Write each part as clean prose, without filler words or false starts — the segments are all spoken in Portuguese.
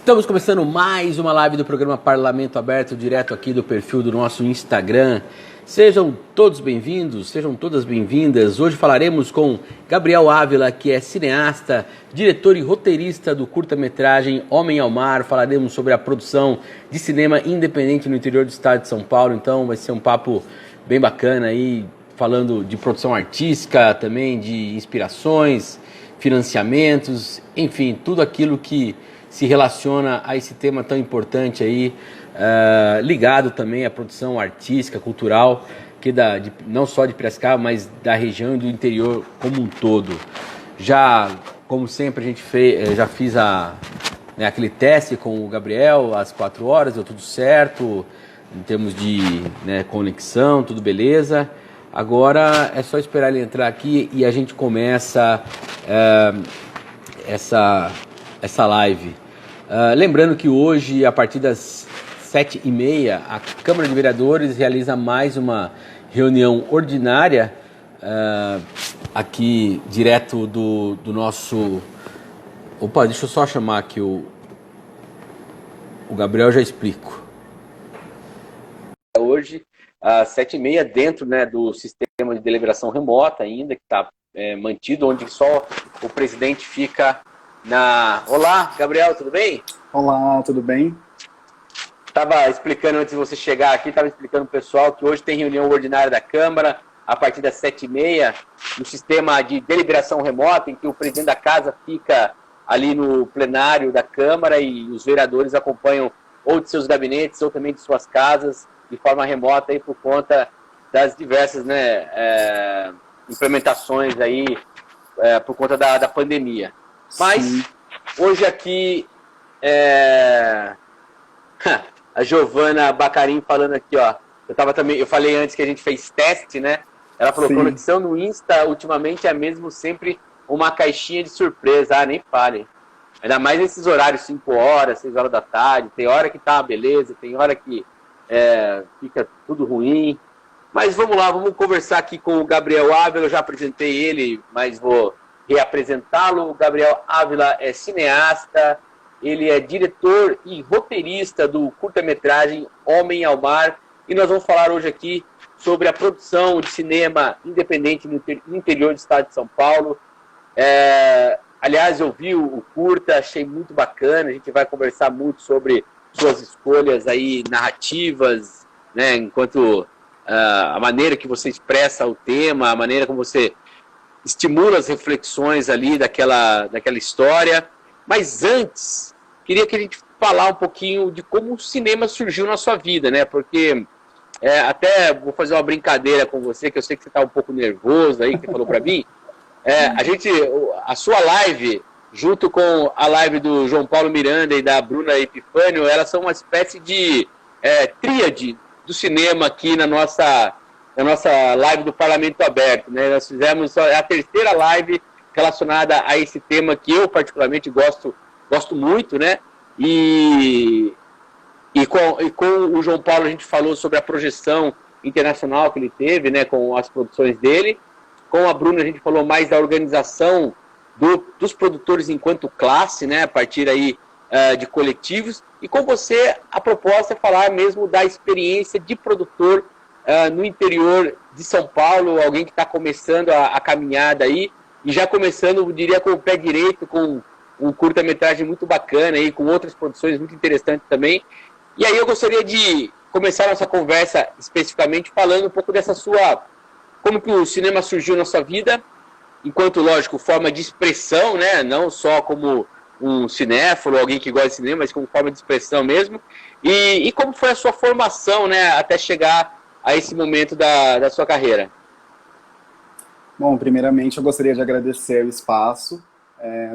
Estamos começando mais uma live do programa Parlamento Aberto, direto aqui do perfil do nosso Instagram. Sejam todos bem-vindos, sejam todas bem-vindas. Hoje falaremos com Gabriel Ávila, que é cineasta, diretor e roteirista do curta-metragem Homem ao Mar. Falaremos sobre a produção de cinema independente no interior do estado de São Paulo. Então vai ser um papo bem bacana aí, falando de produção artística, também de inspirações, financiamentos, enfim, tudo aquilo que se relaciona a esse tema tão importante aí, ligado também à produção artística, cultural, que não só de Piracicaba, mas da região e do interior como um todo. Já, como sempre, a gente já fiz aquele teste com o Gabriel às 4 horas, deu tudo certo, em termos de conexão, tudo beleza. Agora é só esperar ele entrar aqui e a gente começa essa live. Lembrando que hoje, a partir das 7h30, a Câmara de Vereadores realiza mais uma reunião ordinária aqui, direto do nosso... Opa, deixa eu só chamar aqui o Gabriel, já explico. Hoje, às 7h30, dentro do sistema de deliberação remota ainda, que está mantido, onde só o presidente fica Olá, Gabriel, tudo bem? Olá, tudo bem? Estava explicando antes de você chegar aqui, estava explicando para o pessoal que hoje tem reunião ordinária da Câmara, a partir das 7h30, no sistema de deliberação remota, em que o presidente da casa fica ali no plenário da Câmara e os vereadores acompanham ou de seus gabinetes ou também de suas casas, de forma remota, aí, por conta das diversas implementações aí, por conta da pandemia. Mas, sim, hoje aqui, a Giovana Bacarim falando aqui, ó, eu falei antes que a gente fez teste, né? Ela falou, sim, conexão no Insta, ultimamente é mesmo sempre uma caixinha de surpresa, nem fale. Ainda mais nesses horários, 5 horas, 6 horas da tarde, tem hora que tá uma beleza, tem hora que fica tudo ruim. Mas vamos lá, vamos conversar aqui com o Gabriel Ávila, eu já apresentei ele, mas vou reapresentá-lo. O Gabriel Ávila é cineasta, ele é diretor e roteirista do curta-metragem Homem ao Mar, e nós vamos falar hoje aqui sobre a produção de cinema independente no interior do estado de São Paulo. Aliás, eu vi o curta, achei muito bacana, a gente vai conversar muito sobre suas escolhas aí narrativas, né, enquanto a maneira que você expressa o tema, a maneira como você estimula as reflexões ali daquela história. Mas antes, queria que a gente falar um pouquinho de como o cinema surgiu na sua vida, né? Porque até vou fazer uma brincadeira com você, que eu sei que você está um pouco nervoso aí, que você falou para mim. A sua live, junto com a live do João Paulo Miranda e da Bruna Epifânio, elas são uma espécie de tríade do cinema aqui na nossa live do Parlamento Aberto, né? Nós fizemos a terceira live relacionada a esse tema que eu particularmente gosto muito, né? E com o João Paulo a gente falou sobre a projeção internacional que ele teve, né, com as produções dele. Com a Bruna a gente falou mais da organização dos produtores enquanto classe, né, a partir aí de coletivos. E com você a proposta é falar mesmo da experiência de produtor no interior de São Paulo, alguém que está começando a caminhada aí, e já começando, eu diria, com o pé direito, com um curta-metragem muito bacana, aí, com outras produções muito interessantes também. E aí eu gostaria de começar a nossa conversa especificamente falando um pouco como que o cinema surgiu na sua vida, enquanto, lógico, forma de expressão, né? Não só como um cinéfilo, alguém que gosta de cinema, mas como forma de expressão mesmo. E como foi a sua formação, né, até chegar a esse momento da sua carreira? Bom, primeiramente eu gostaria de agradecer o espaço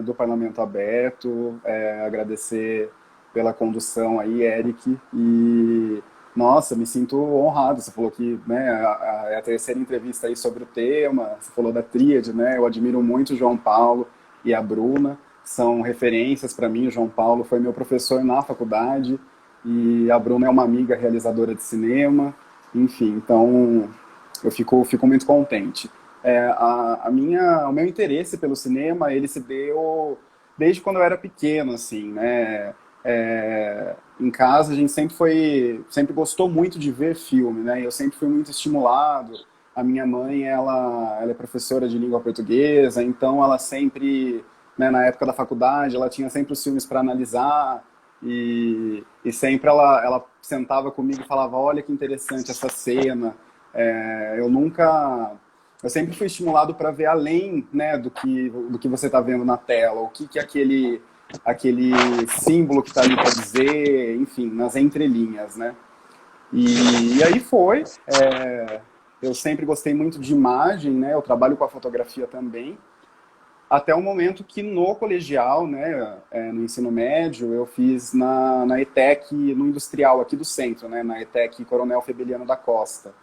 do Parlamento Aberto, agradecer pela condução aí, Eric, e nossa, me sinto honrado. Você falou que, né, é a terceira entrevista aí sobre o tema, você falou da tríade, né? Eu admiro muito o João Paulo e a Bruna, são referências para mim. O João Paulo foi meu professor na faculdade e a Bruna é uma amiga realizadora de cinema. Enfim, então eu fico muito contente. O meu interesse pelo cinema, ele se deu desde quando eu era pequeno, assim, né? Em casa a gente sempre gostou muito de ver filme, né? Eu sempre fui muito estimulado. A minha mãe, ela é professora de língua portuguesa, então ela sempre, né, na época da faculdade, ela tinha sempre os filmes para analisar e sempre ela sentava comigo e falava, olha que interessante essa cena. Eu nunca, eu sempre fui estimulado para ver além, né, do que você está vendo na tela, o que aquele símbolo que está ali para dizer, enfim, nas entrelinhas, né? E aí eu sempre gostei muito de imagem, né? Eu trabalho com a fotografia também, até o momento que no colegial, né, no ensino médio, eu fiz na ETEC, no Industrial aqui do centro, né, na ETEC Coronel Febeliano da Costa.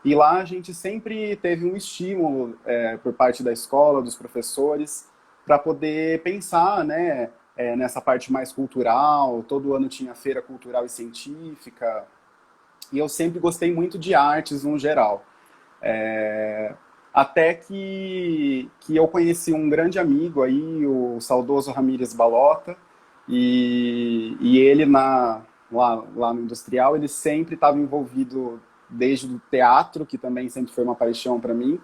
E lá a gente sempre teve um estímulo por parte da escola, dos professores, para poder pensar, né, nessa parte mais cultural. Todo ano tinha feira cultural e científica, e eu sempre gostei muito de artes no geral. Até que eu conheci um grande amigo aí, o saudoso Ramírez Balota, e ele lá no Industrial, ele sempre estava envolvido desde o teatro, que também sempre foi uma paixão para mim,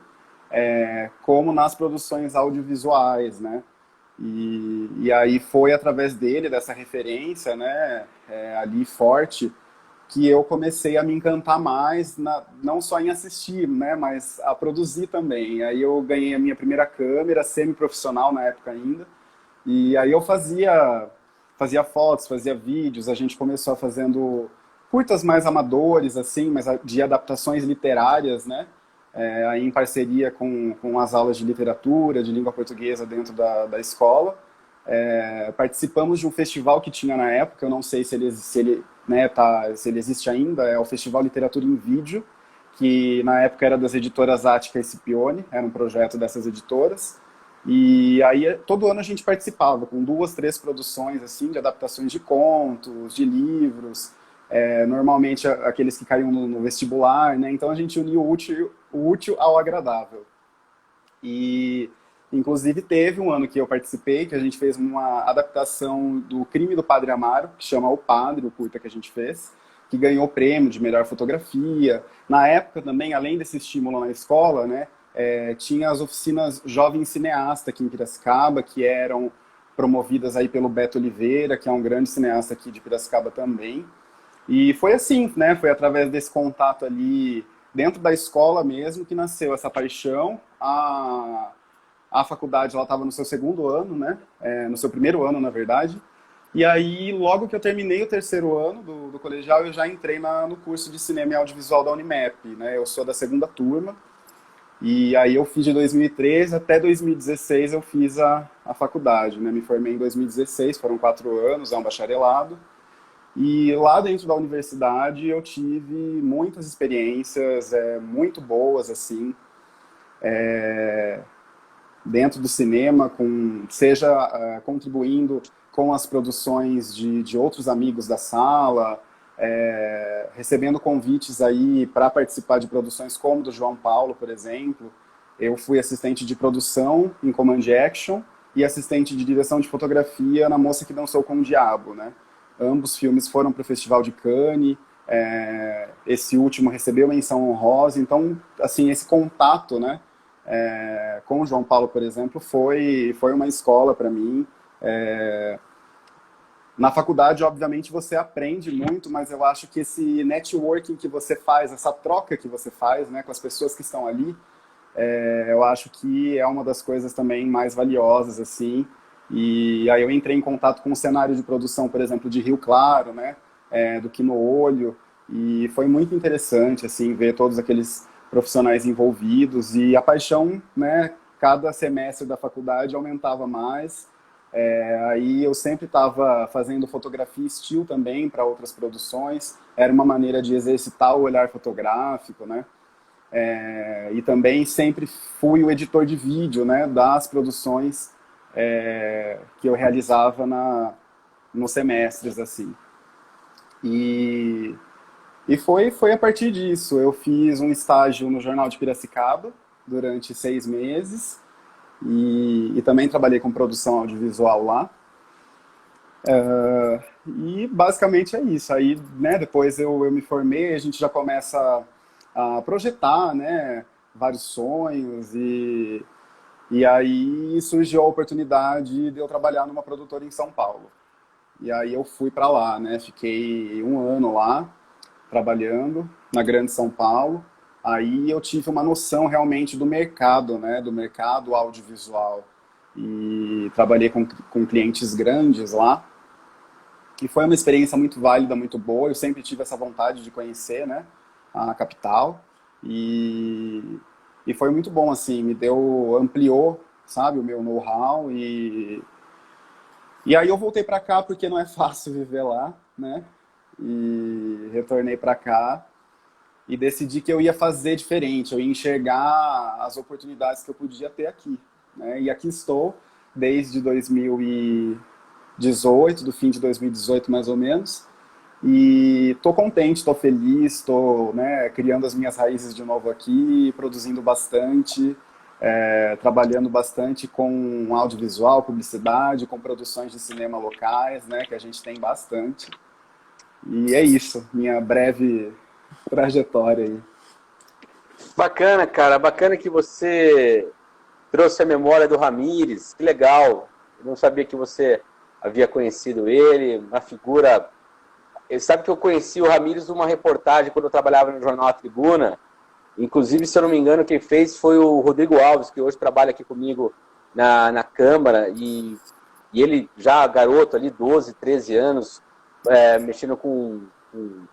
como nas produções audiovisuais, né? E aí foi através dele, dessa referência, né, ali forte, que eu comecei a me encantar mais, não só em assistir, né, mas a produzir também. Aí eu ganhei a minha primeira câmera, semi-profissional na época ainda, e aí eu fazia fotos, fazia vídeos, a gente começou fazendo curtas mais amadores, assim, mas de adaptações literárias, né, aí em parceria com as aulas de literatura, de língua portuguesa dentro da escola. Participamos de um festival que tinha na época, eu não sei se ele existe ainda, é o Festival Literatura em Vídeo, que na época era das editoras Ática e Scipione, era um projeto dessas editoras, e aí todo ano a gente participava com 2, 3 produções assim, de adaptações de contos, de livros, normalmente aqueles que caíam no vestibular, né? Então a gente unia o útil ao agradável. E, inclusive, teve um ano que eu participei, que a gente fez uma adaptação do Crime do Padre Amaro, que chama O Padre, o curta que a gente fez, que ganhou o prêmio de melhor fotografia. Na época também, além desse estímulo na escola, né, tinha as oficinas Jovem Cineasta aqui em Piracicaba, que eram promovidas aí pelo Beto Oliveira, que é um grande cineasta aqui de Piracicaba também. E foi assim, né? Foi através desse contato ali dentro da escola mesmo que nasceu essa paixão. A faculdade ela estava no seu segundo ano, né? No seu primeiro ano, na verdade. E aí, logo que eu terminei o terceiro ano do colegial, eu já entrei no curso de cinema e audiovisual da Unimap, né? Eu sou da segunda turma. E aí eu fiz de 2013 até 2016 eu fiz a faculdade, né? Me formei em 2016, foram 4 anos, é um bacharelado. E lá dentro da universidade eu tive muitas experiências muito boas, assim, dentro do cinema, seja contribuindo com as produções de outros amigos da sala, recebendo convites aí para participar de produções como do João Paulo, por exemplo. Eu fui assistente de produção em Command Action e assistente de direção de fotografia na Moça que Dançou com o Diabo, né? Ambos filmes foram para o Festival de Cannes, esse último recebeu menção honrosa, então, assim, esse contato, né, com o João Paulo, por exemplo, foi uma escola para mim. Na faculdade, obviamente, você aprende muito, mas eu acho que esse networking que você faz, essa troca que você faz, né, com as pessoas que estão ali, eu acho que é uma das coisas também mais valiosas, assim. E aí eu entrei em contato com o cenário de produção, por exemplo, de Rio Claro, né, do Quino Olho, e foi muito interessante, assim, ver todos aqueles profissionais envolvidos, e a paixão, né, cada semestre da faculdade aumentava mais. Aí eu sempre estava fazendo fotografia still também para outras produções, era uma maneira de exercitar o olhar fotográfico, né, e também sempre fui o editor de vídeo, né, das produções que eu realizava nos semestres, assim. E foi a partir disso. Eu fiz um estágio no Jornal de Piracicaba durante 6 meses e também trabalhei com produção audiovisual lá. E basicamente é isso. Aí, né, depois eu me formei, a gente já começa a projetar, né, vários sonhos e aí surgiu a oportunidade de eu trabalhar numa produtora em São Paulo. E aí eu fui para lá, né, fiquei um ano lá trabalhando na Grande São Paulo. Aí eu tive uma noção realmente do mercado, né, do mercado audiovisual. E trabalhei com clientes grandes lá. E foi uma experiência muito válida, muito boa. Eu sempre tive essa vontade de conhecer, né, a capital. E, e foi muito bom, assim, ampliou, sabe, o meu know-how. E aí eu voltei para cá porque não é fácil viver lá, né? E retornei para cá e decidi que eu ia fazer diferente, eu ia enxergar as oportunidades que eu podia ter aqui, né? E aqui estou desde 2018, do fim de 2018 mais ou menos, e tô contente, tô feliz, tô, né, criando as minhas raízes de novo aqui, produzindo bastante, trabalhando bastante com audiovisual, publicidade, com produções de cinema locais, né, que a gente tem bastante. E é isso, minha breve trajetória aí. Bacana, cara. Bacana que você trouxe a memória do Ramires. Que legal. Eu não sabia que você havia conhecido ele, uma figura. Ele sabe que eu conheci o Ramires numa reportagem quando eu trabalhava no jornal A Tribuna. Inclusive, se eu não me engano, quem fez foi o Rodrigo Alves, que hoje trabalha aqui comigo na Câmara. E ele já garoto ali, 12, 13 anos, mexendo com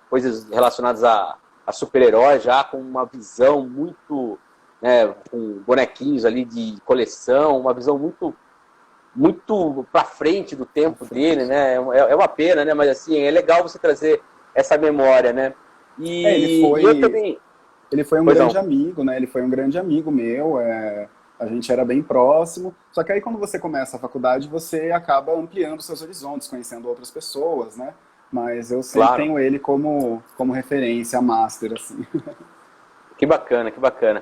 coisas relacionadas a super-heróis, já com uma visão muito, né, com bonequinhos ali de coleção, uma visão muito para frente do tempo dele, né? É uma pena, né? Mas assim, é legal você trazer essa memória, né? Ele E eu também. foi um Pois grande não. amigo, né? Ele foi um grande amigo meu, a gente era bem próximo. Só que aí quando você começa a faculdade, você acaba ampliando seus horizontes, conhecendo outras pessoas, né? Mas eu sempre Claro. tenho ele como referência, master, assim. Que bacana, que bacana.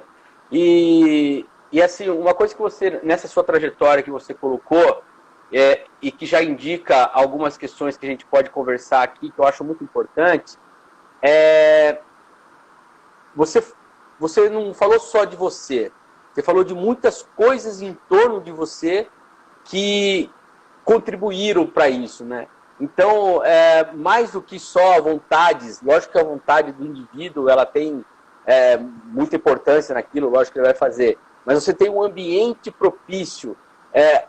E assim, uma coisa que você, nessa sua trajetória que você colocou, e que já indica algumas questões que a gente pode conversar aqui, que eu acho muito importante, é, você, você não falou só de você, você falou de muitas coisas em torno de você que contribuíram para isso, né? Então, mais do que só vontades, lógico que a vontade do indivíduo, ela tem muita importância naquilo, lógico que ele vai fazer, mas você tem um ambiente propício.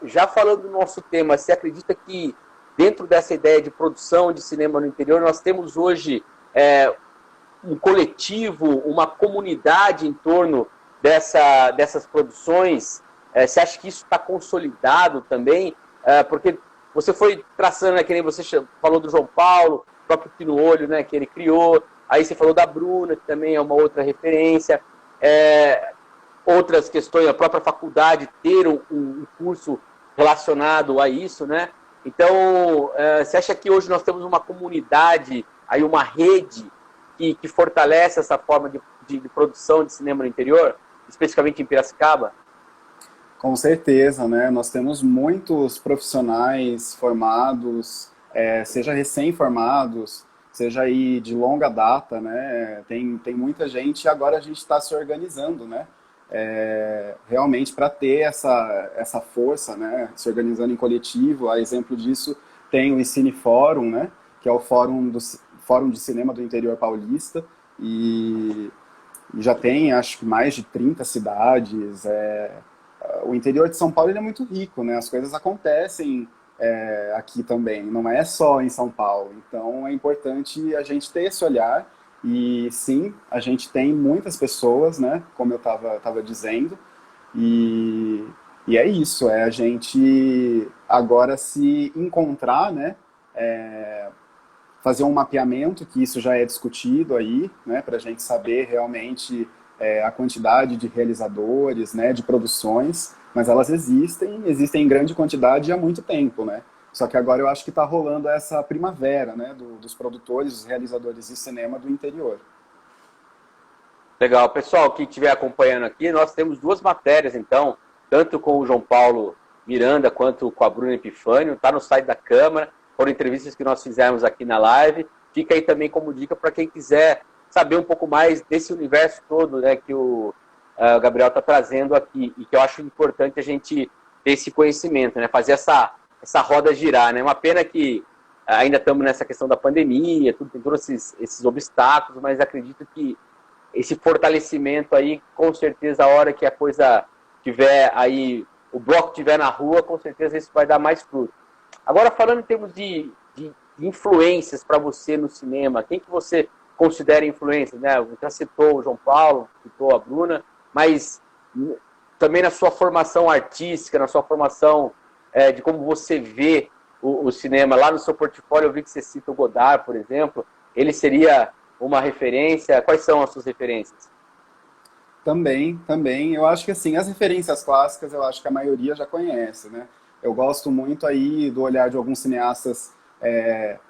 Já falando do nosso tema, você acredita que dentro dessa ideia de produção de cinema no interior, nós temos hoje um coletivo, uma comunidade em torno dessas produções? Você acha que isso está consolidado também? Porque você foi traçando, né, que nem você falou do João Paulo, o próprio Pino Olho, né, que ele criou, aí você falou da Bruna, que também é uma outra referência, outras questões, a própria faculdade ter um curso relacionado a isso, né? Então, você acha que hoje nós temos uma comunidade, aí uma rede que fortalece essa forma de produção de cinema no interior, especificamente em Piracicaba? Com certeza, né? Nós temos muitos profissionais formados, seja recém-formados, seja aí de longa data, né? Tem muita gente e agora a gente está se organizando, né? Realmente para ter essa força, né? Se organizando em coletivo. A exemplo disso tem o Cine Fórum, né? Que é o Fórum de Cinema do Interior Paulista e já tem, acho que mais de 30 cidades. O interior de São Paulo ele é muito rico, né? As coisas acontecem aqui também, não é só em São Paulo. Então é importante a gente ter esse olhar. E sim, a gente tem muitas pessoas, né? Como eu estava dizendo. E, e é isso, a gente agora se encontrar, né? Fazer um mapeamento, que isso já é discutido aí, né? Para a gente saber realmente a quantidade de realizadores, né, de produções, mas elas existem em grande quantidade e há muito tempo, né? Só que agora eu acho que está rolando essa primavera, né, dos produtores, dos realizadores de cinema do interior. Legal. Pessoal que estiver acompanhando aqui, nós temos duas matérias, então, tanto com o João Paulo Miranda quanto com a Bruna Epifânio, está no site da Câmara. foram entrevistas que nós fizemos aqui na live. Fica aí também como dica para quem quiser saber um pouco mais desse universo todo, né, que o Gabriel está trazendo aqui, e que eu acho importante a gente ter esse conhecimento, né, fazer essa roda girar. Né? Uma pena que ainda estamos nessa questão da pandemia, tem todos esses obstáculos, mas acredito que esse fortalecimento aí, com certeza, a hora que a coisa tiver aí, o bloco estiver na rua, com certeza isso vai dar mais fruto. Agora, falando em termos de influências para você no cinema, quem que você considera influência? Né? Já citou o João Paulo, citou a Bruna, mas também na sua formação artística, na sua formação de como você vê o cinema, lá no seu portfólio eu vi que você cita o Godard, por exemplo, ele seria uma referência? Quais são as suas referências? Também. Eu acho que assim, as referências clássicas eu acho que a maioria já conhece, né? Eu gosto muito aí do olhar de alguns cineastas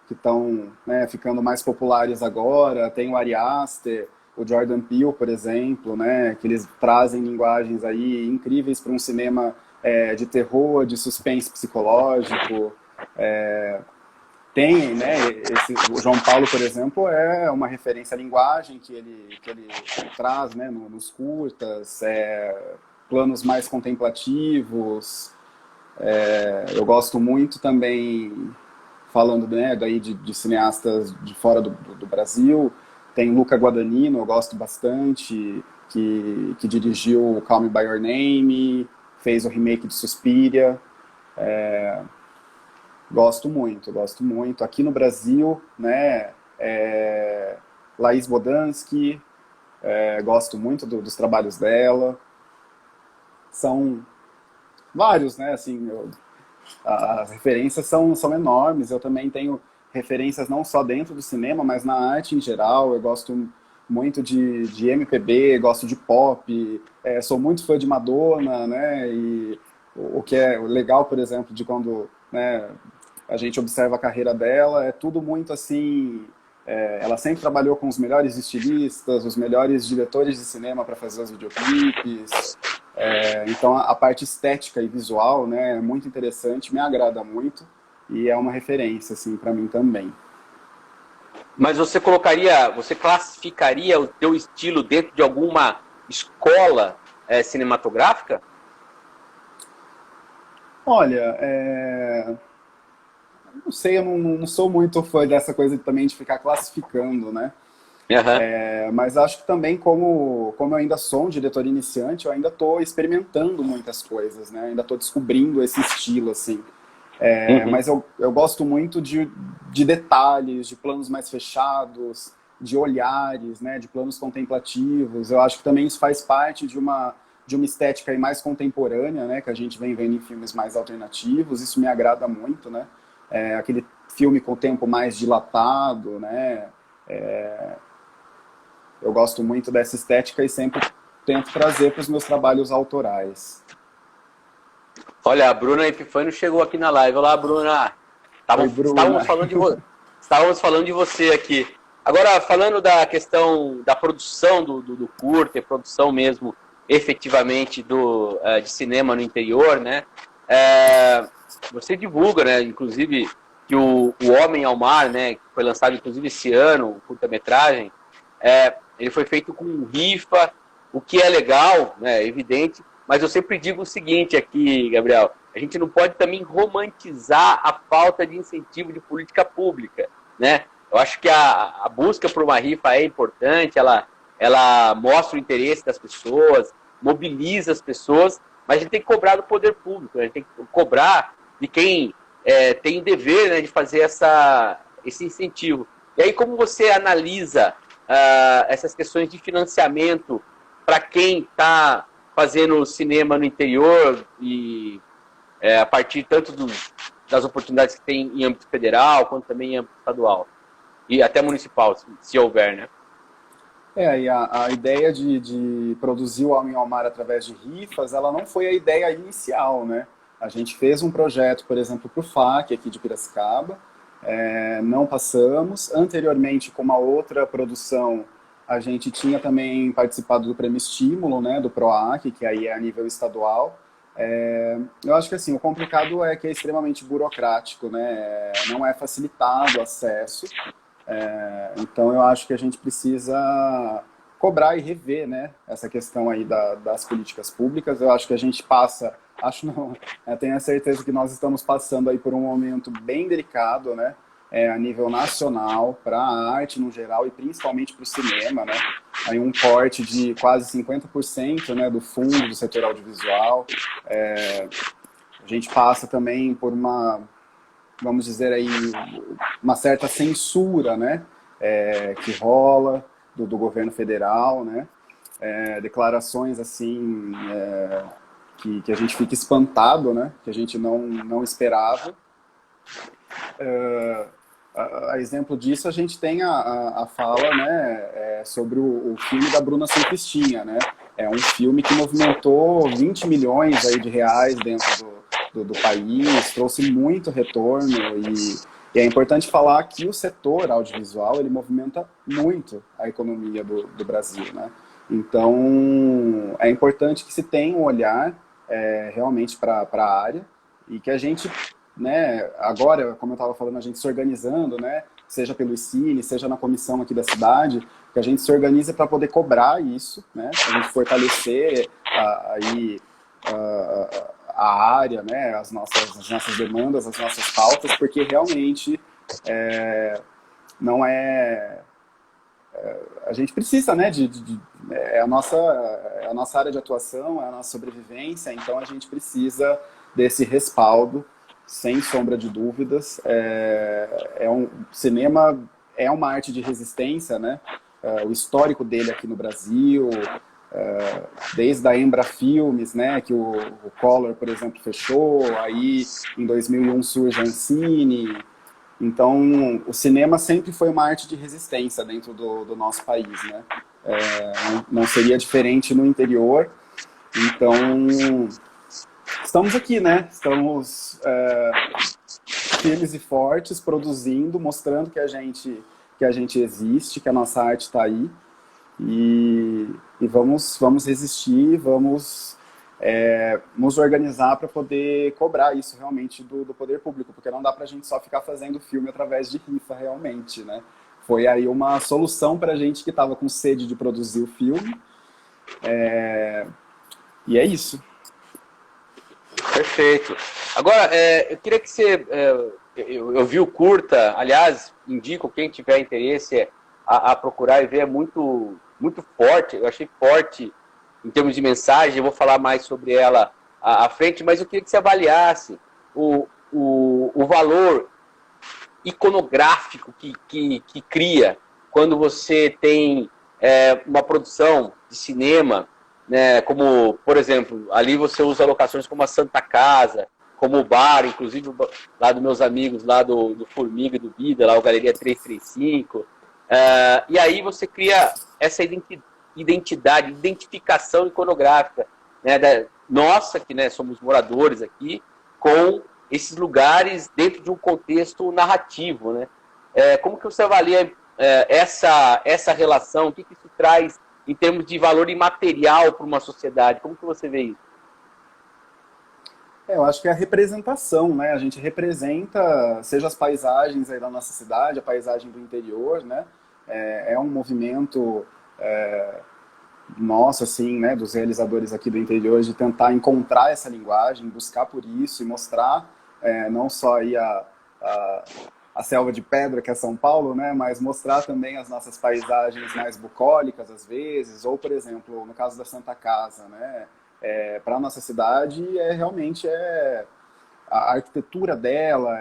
que estão, né, ficando mais populares agora. Tem o Ari Aster, o Jordan Peele, por exemplo, né, que eles trazem linguagens aí incríveis para um cinema de terror, de suspense psicológico. Tem, né, o João Paulo, por exemplo, é uma referência à linguagem que ele traz, né, nos curtas, planos mais contemplativos. Eu gosto muito também, falando, né, daí de cineastas de fora do Brasil, tem Luca Guadagnino, eu gosto bastante, que dirigiu Call Me By Your Name, fez o remake de Suspiria. Gosto muito. Aqui no Brasil, né, Laís Bodansky, gosto muito dos trabalhos dela. São vários, né, assim, as referências são enormes. Eu também tenho referências não só dentro do cinema, mas na arte em geral. Eu gosto muito de MPB, gosto de pop, sou muito fã de Madonna, né, e o que é legal, por exemplo, de quando, né, a gente observa a carreira dela, é tudo muito assim. Ela sempre trabalhou com os melhores estilistas, os melhores diretores de cinema para fazer os videoclipes. Então a parte estética e visual, né, é muito interessante, me agrada muito e é uma referência assim, para mim também. Mas você classificaria o teu estilo dentro de alguma escola cinematográfica? Olha, não sei, eu não sou muito fã dessa coisa também de ficar classificando, né? Uhum. Mas acho que também, como eu ainda sou um diretor iniciante, eu ainda estou experimentando muitas coisas, né? Ainda estou descobrindo esse estilo, assim. Mas eu gosto muito de detalhes, de planos mais fechados, de olhares, né? De planos contemplativos. Eu acho que também isso faz parte de uma estética aí mais contemporânea, né? Que a gente vem vendo em filmes mais alternativos. Isso me agrada muito, né? Aquele filme com o tempo mais dilatado, né? Eu gosto muito dessa estética e sempre tento trazer para os meus trabalhos autorais. Olha, a Bruna Epifânio chegou aqui na live. Olá, Bruna. Oi, Bruna. Estávamos falando de você aqui. Agora, falando da questão da produção do curta, produção mesmo, efetivamente, de cinema no interior, né? Você divulga, né, inclusive, que o Homem ao Mar, né, que foi lançado, inclusive, esse ano, o curta-metragem, ele foi feito com rifa, o que é legal, né, é evidente, mas eu sempre digo o seguinte aqui, Gabriel, a gente não pode também romantizar a falta de incentivo de política pública, né? Eu acho que a busca por uma rifa é importante, ela mostra o interesse das pessoas, mobiliza as pessoas, mas a gente tem que cobrar do poder público, a gente tem que cobrar de quem tem o dever, né, de fazer esse incentivo. E aí, como você analisa essas questões de financiamento para quem está fazendo cinema no interior e a partir tanto das oportunidades que tem em âmbito federal, quanto também em âmbito estadual e até municipal, se houver, né? E a ideia de produzir o Homem ao Mar através de rifas, ela não foi a ideia inicial, né? A gente fez um projeto, por exemplo, para o FAC, aqui de Piracicaba, não passamos. Anteriormente, com uma outra produção, a gente tinha também participado do Prêmio Estímulo, né, do PROAC, que aí é a nível estadual. Eu acho que assim, o complicado é que é extremamente burocrático, né? Não é facilitado o acesso. Então eu acho que a gente precisa cobrar e rever, né, essa questão aí das políticas públicas. Eu acho que a gente passa, acho não, eu tenho a certeza que nós estamos passando aí por um momento bem delicado, né, a nível nacional, para a arte no geral e principalmente para o cinema, né, aí um corte de quase 50%, né, do fundo do setor audiovisual. A gente passa também por uma, vamos dizer aí, uma certa censura, né, que rola do governo federal, né, declarações assim que a gente fica espantado, né, que a gente não esperava. A exemplo disso, a gente tem a fala, né, sobre o filme da Bruna Surfistinha, né, é um filme que movimentou 20 milhões aí de reais dentro do país, trouxe muito retorno e é importante falar que o setor audiovisual ele movimenta muito a economia do Brasil, né? Então é importante que se tenha um olhar realmente para a área e que a gente, né, agora, como eu estava falando, a gente se organizando, né, seja pelo ICINE, seja na comissão aqui da cidade, que a gente se organiza para poder cobrar isso, né, a gente fortalecer aí a área, né, as nossas demandas, as nossas pautas, porque realmente não a gente precisa, né, é a nossa área de atuação, é a nossa sobrevivência, então a gente precisa desse respaldo, sem sombra de dúvidas. Cinema é uma arte de resistência, né, o histórico dele aqui no Brasil, desde a Embra Filmes, né, que o Collor, por exemplo, fechou, aí em 2001 surge a Ancine. Então, o cinema sempre foi uma arte de resistência dentro do nosso país, né? Não seria diferente no interior. Então, estamos aqui, né? Estamos firmes e fortes, produzindo, mostrando que a gente existe, que a nossa arte está aí. E vamos resistir, vamos nos organizar para poder cobrar isso realmente do poder público, porque não dá para a gente só ficar fazendo filme através de rifa realmente, né? Foi aí uma solução para a gente que estava com sede de produzir o filme. E é isso. Perfeito. Agora, eu queria que você... eu vi o curta, aliás, indico quem tiver interesse a procurar e ver, é muito, muito forte, eu achei forte em termos de mensagem, eu vou falar mais sobre ela à frente, mas eu queria que você avaliasse o valor iconográfico que cria quando você tem uma produção de cinema, né, como, por exemplo, ali você usa locações como a Santa Casa, como o bar, inclusive lá dos meus amigos, lá do Formiga e do Vida, lá o Galeria 335, e aí você cria essa identificação iconográfica, né, nossa, que, né, somos moradores aqui, com esses lugares dentro de um contexto narrativo, né? Como que você avalia essa relação? O que isso traz em termos de valor imaterial para uma sociedade? Como que você vê isso? Eu acho que é a representação, né? A gente representa, seja as paisagens aí da nossa cidade, a paisagem do interior, né? É um movimento nosso, assim, né? Dos realizadores aqui do interior, de tentar encontrar essa linguagem, buscar por isso e mostrar não só aí a selva de pedra que é São Paulo, né? Mas mostrar também as nossas paisagens mais bucólicas, às vezes, ou, por exemplo, no caso da Santa Casa, né? Para a nossa cidade, realmente a arquitetura dela,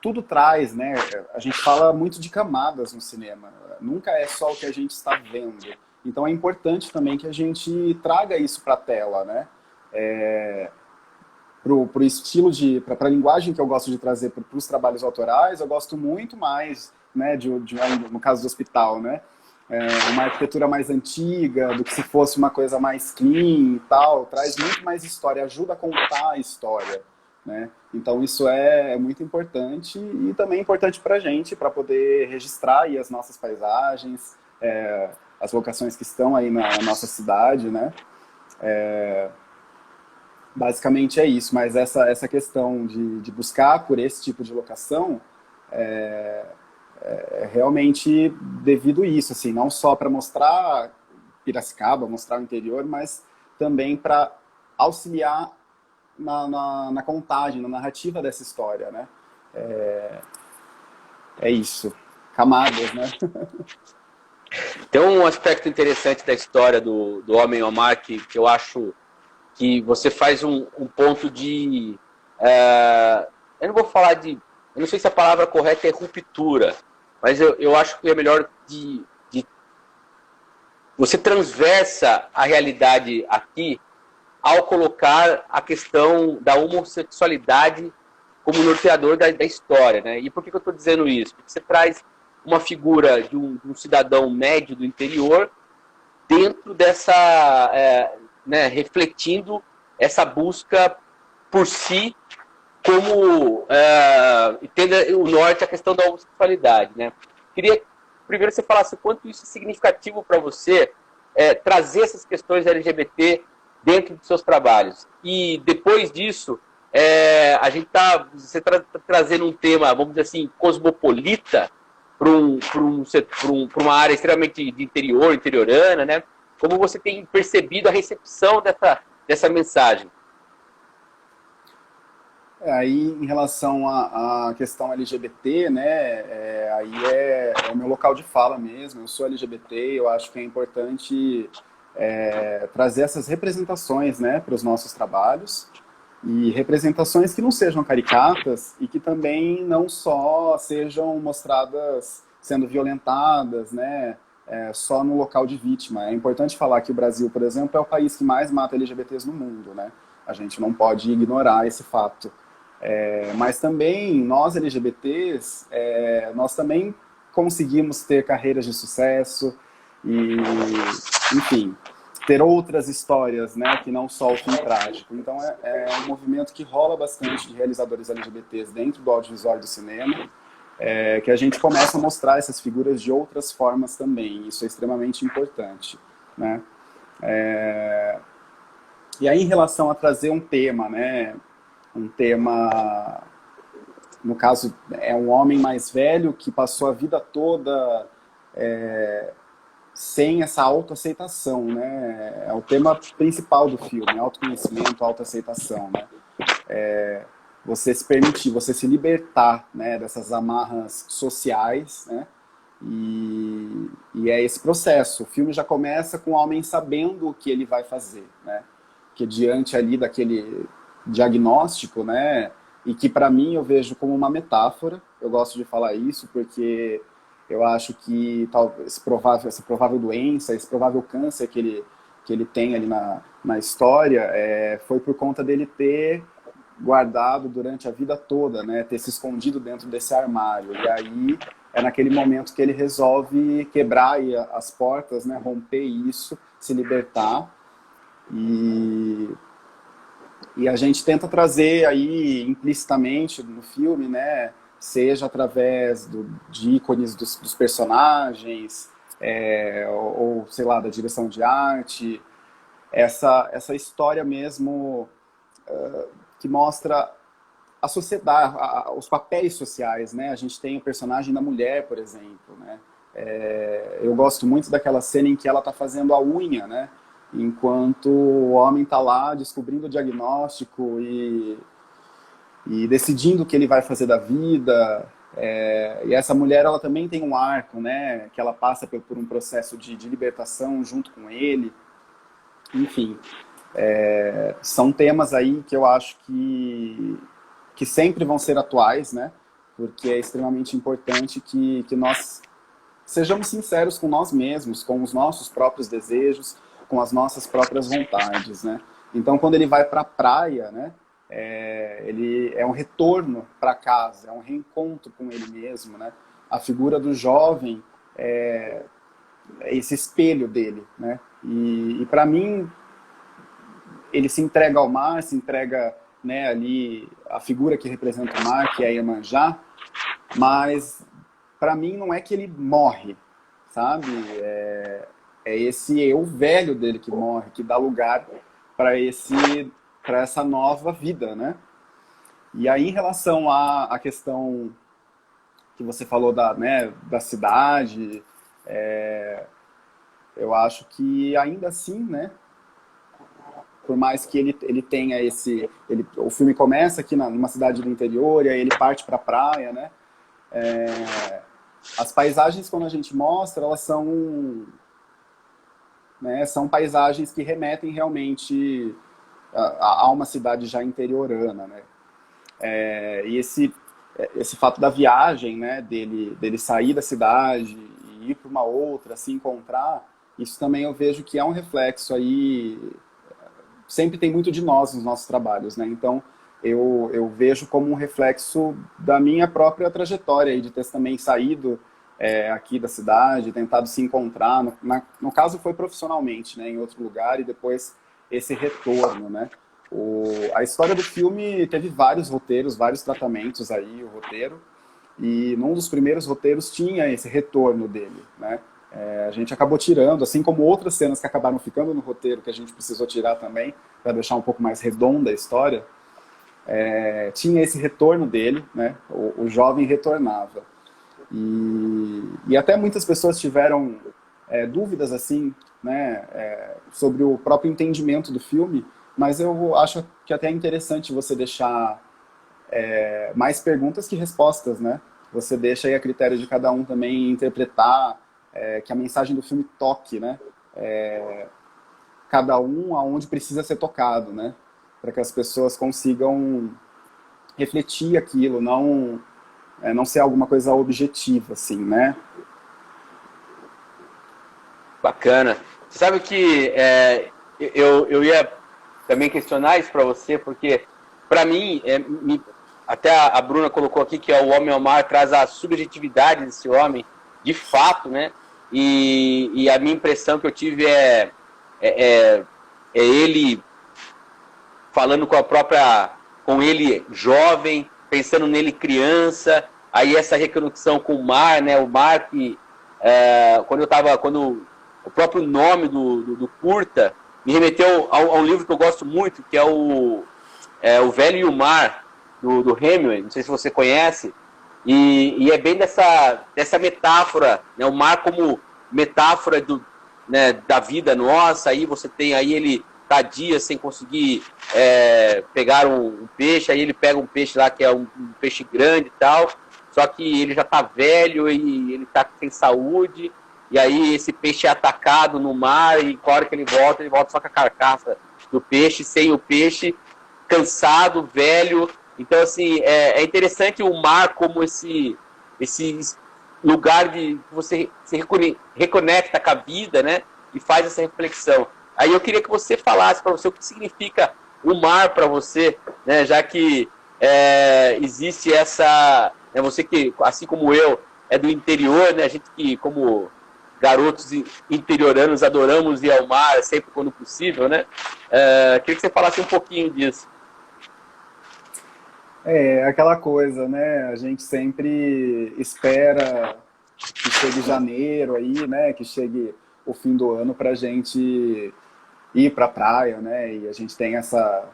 tudo traz, né? A gente fala muito de camadas no cinema, nunca é só o que a gente está vendo. Então é importante também que a gente traga isso para a tela, né? Pro estilo para a linguagem que eu gosto de trazer para os trabalhos autorais, eu gosto muito mais, né, no caso do hospital, né? Uma arquitetura mais antiga, do que se fosse uma coisa mais clean e tal, traz muito mais história, ajuda a contar a história, né? Então isso é muito importante e também importante para a gente, para poder registrar aí as nossas paisagens, as locações que estão aí na nossa cidade, né? Basicamente é isso, mas essa questão de buscar por esse tipo de locação é, é realmente devido a isso, assim, não só para mostrar Piracicaba, mostrar o interior, mas também para auxiliar na contagem, na narrativa dessa história, né? É isso. Camadas, né? Tem um aspecto interessante da história do Homem Omar que eu acho que você faz um ponto de... eu não vou falar de... Eu não sei se a palavra correta é ruptura, mas eu acho que é melhor de você transversa a realidade aqui ao colocar a questão da homossexualidade como norteador da história, né? E por que eu estou dizendo isso? Porque você traz uma figura de um cidadão médio do interior dentro dessa, né, refletindo essa busca por si como entenda o norte a questão da homossexualidade, né? Queria primeiro você falasse o quanto isso é significativo para você trazer essas questões LGBT dentro dos seus trabalhos. E depois disso, a gente você trazendo um tema, vamos dizer assim, cosmopolita para uma área extremamente de interiorana, né? Como você tem percebido a recepção dessa mensagem? Aí, em relação à questão LGBT, né, aí é o meu local de fala mesmo. Eu sou LGBT, eu acho que é importante trazer essas representações, né, para os nossos trabalhos. E representações que não sejam caricatas e que também não só sejam mostradas sendo violentadas, né, só no local de vítima. É importante falar que o Brasil, por exemplo, é o país que mais mata LGBTs no mundo, né? A gente não pode ignorar esse fato. Mas também, nós LGBTs, nós também conseguimos ter carreiras de sucesso e, enfim, ter outras histórias, né, que não só o fim trágico. Então, é um movimento que rola bastante de realizadores LGBTs dentro do audiovisual e do cinema, que a gente começa a mostrar essas figuras de outras formas também. Isso é extremamente importante, né? E aí, em relação a trazer um tema, né, um tema, no caso, é um homem mais velho que passou a vida toda sem essa autoaceitação, né? É o tema principal do filme, autoconhecimento, autoaceitação, né? Você se permitir, você se libertar, né, dessas amarras sociais, né? E é esse processo. O filme já começa com o homem sabendo o que ele vai fazer, né? Que diante ali daquele diagnóstico, né? E que para mim eu vejo como uma metáfora. Eu gosto de falar isso porque eu acho que essa provável doença, esse provável câncer que ele tem ali na história, foi por conta dele ter guardado durante a vida toda, né? Ter se escondido dentro desse armário. E aí é naquele momento que ele resolve quebrar aí as portas, né? Romper isso, se libertar. E a gente tenta trazer aí implicitamente no filme, né? Seja através de ícones dos personagens, ou sei lá, da direção de arte, essa história mesmo que mostra a sociedade, os papéis sociais, né? A gente tem o personagem da mulher, por exemplo, né? Eu gosto muito daquela cena em que ela está fazendo a unha, né? Enquanto o homem está lá descobrindo o diagnóstico e decidindo o que ele vai fazer da vida. E essa mulher, ela também tem um arco, né? Que ela passa por um processo de libertação junto com ele. Enfim, são temas aí que eu acho que sempre vão ser atuais, né? Porque é extremamente importante que nós sejamos sinceros com nós mesmos, com os nossos próprios desejos, com as nossas próprias vontades, né? Então, quando ele vai para a praia, né? Ele é um retorno para casa, é um reencontro com ele mesmo, né? A figura do jovem é esse espelho dele, né? E para mim, ele se entrega ao mar, se entrega, né, ali a figura que representa o mar, que é Iemanjá, mas para mim não é que ele morre, sabe? É esse eu velho dele que morre, que dá lugar para esse essa nova vida, né? E aí, em relação à questão que você falou da cidade, eu acho que ainda assim, né? Por mais que ele tenha o filme começa aqui numa cidade do interior, e aí ele parte para a praia, né? As paisagens, quando a gente mostra, elas são, né, são paisagens que remetem realmente a uma cidade já interiorana, né? E esse fato da viagem, né, dele sair da cidade e ir para uma outra, se encontrar, isso também eu vejo que é um reflexo aí, sempre tem muito de nós nos nossos trabalhos, né? Então eu vejo como um reflexo da minha própria trajetória aí, de ter também saído aqui da cidade, tentado se encontrar, no caso foi profissionalmente, né, em outro lugar, e depois esse retorno, né? A história do filme teve vários roteiros, vários tratamentos aí, o roteiro, e num dos primeiros roteiros tinha esse retorno dele, né? A gente acabou tirando, assim como outras cenas que acabaram ficando no roteiro, que a gente precisou tirar também, para deixar um pouco mais redonda a história, tinha esse retorno dele, né? O jovem retornava. E até muitas pessoas tiveram dúvidas assim, né, sobre o próprio entendimento do filme, mas eu acho que até é interessante você deixar mais perguntas que respostas, né? Você deixa aí a critério de cada um também interpretar, que a mensagem do filme toque, né? Cada um aonde precisa ser tocado, né? Para que as pessoas consigam refletir aquilo, não ser alguma coisa objetiva, assim, né? Bacana. Você sabe que eu ia também questionar isso para você, porque para mim, até a Bruna colocou aqui que o Homem ao Mar traz a subjetividade desse homem, de fato, né? E a minha impressão que eu tive é ele falando com ele jovem, pensando nele criança, aí essa reconexão com o mar, né? O mar que quando o próprio nome do curta me remeteu a um livro que eu gosto muito, que é o Velho e o Mar, do Hemingway, não sei se você conhece, e é bem dessa metáfora, né, o mar como metáfora né, da vida nossa. Aí você tem aí ele tá dias sem conseguir pegar um peixe, aí ele pega um peixe lá que é um peixe grande e tal, só que ele já tá velho e ele tá sem saúde, e aí esse peixe é atacado no mar, e com a hora que ele volta só com a carcaça do peixe, sem o peixe, cansado, velho. Então, assim, é interessante o mar como esse lugar de que você se reconecta com a vida, né? E faz essa reflexão. Aí eu queria que você falasse para você o que significa o mar para você, né? Já que existe essa... você que, assim como eu, é do interior, né? A gente que, como garotos interioranos, adoramos ir ao mar sempre quando possível, né? Queria que você falasse um pouquinho disso. Aquela coisa, né? A gente sempre espera que chegue janeiro aí, né? Que chegue o fim do ano pra gente ir pra praia, né? E a gente tem essa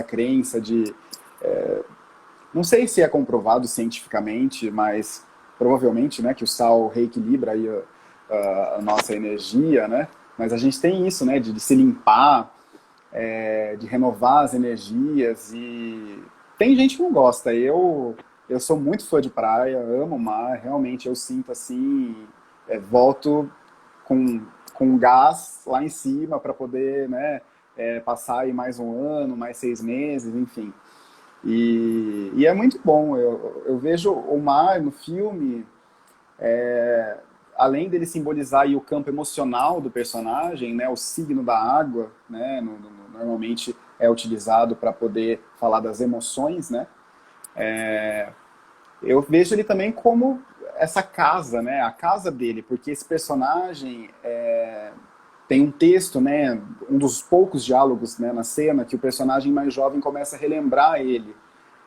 crença de... não sei se é comprovado cientificamente, mas provavelmente, né? Que o sal reequilibra aí a nossa energia, né? Mas a gente tem isso, né? De se limpar, de renovar as energias, e tem gente que não gosta. Eu sou muito fã de praia, amo o mar, realmente eu sinto assim, volto com gás lá em cima para poder, né, passar aí mais um ano, mais 6 meses, enfim. E é muito bom, eu vejo o mar no filme, além dele simbolizar aí o campo emocional do personagem, né, o signo da água, né, normalmente é utilizado para poder falar das emoções, né, eu vejo ele também como essa casa, né, a casa dele, porque esse personagem tem um texto, né, um dos poucos diálogos, né, na cena, que o personagem mais jovem começa a relembrar ele,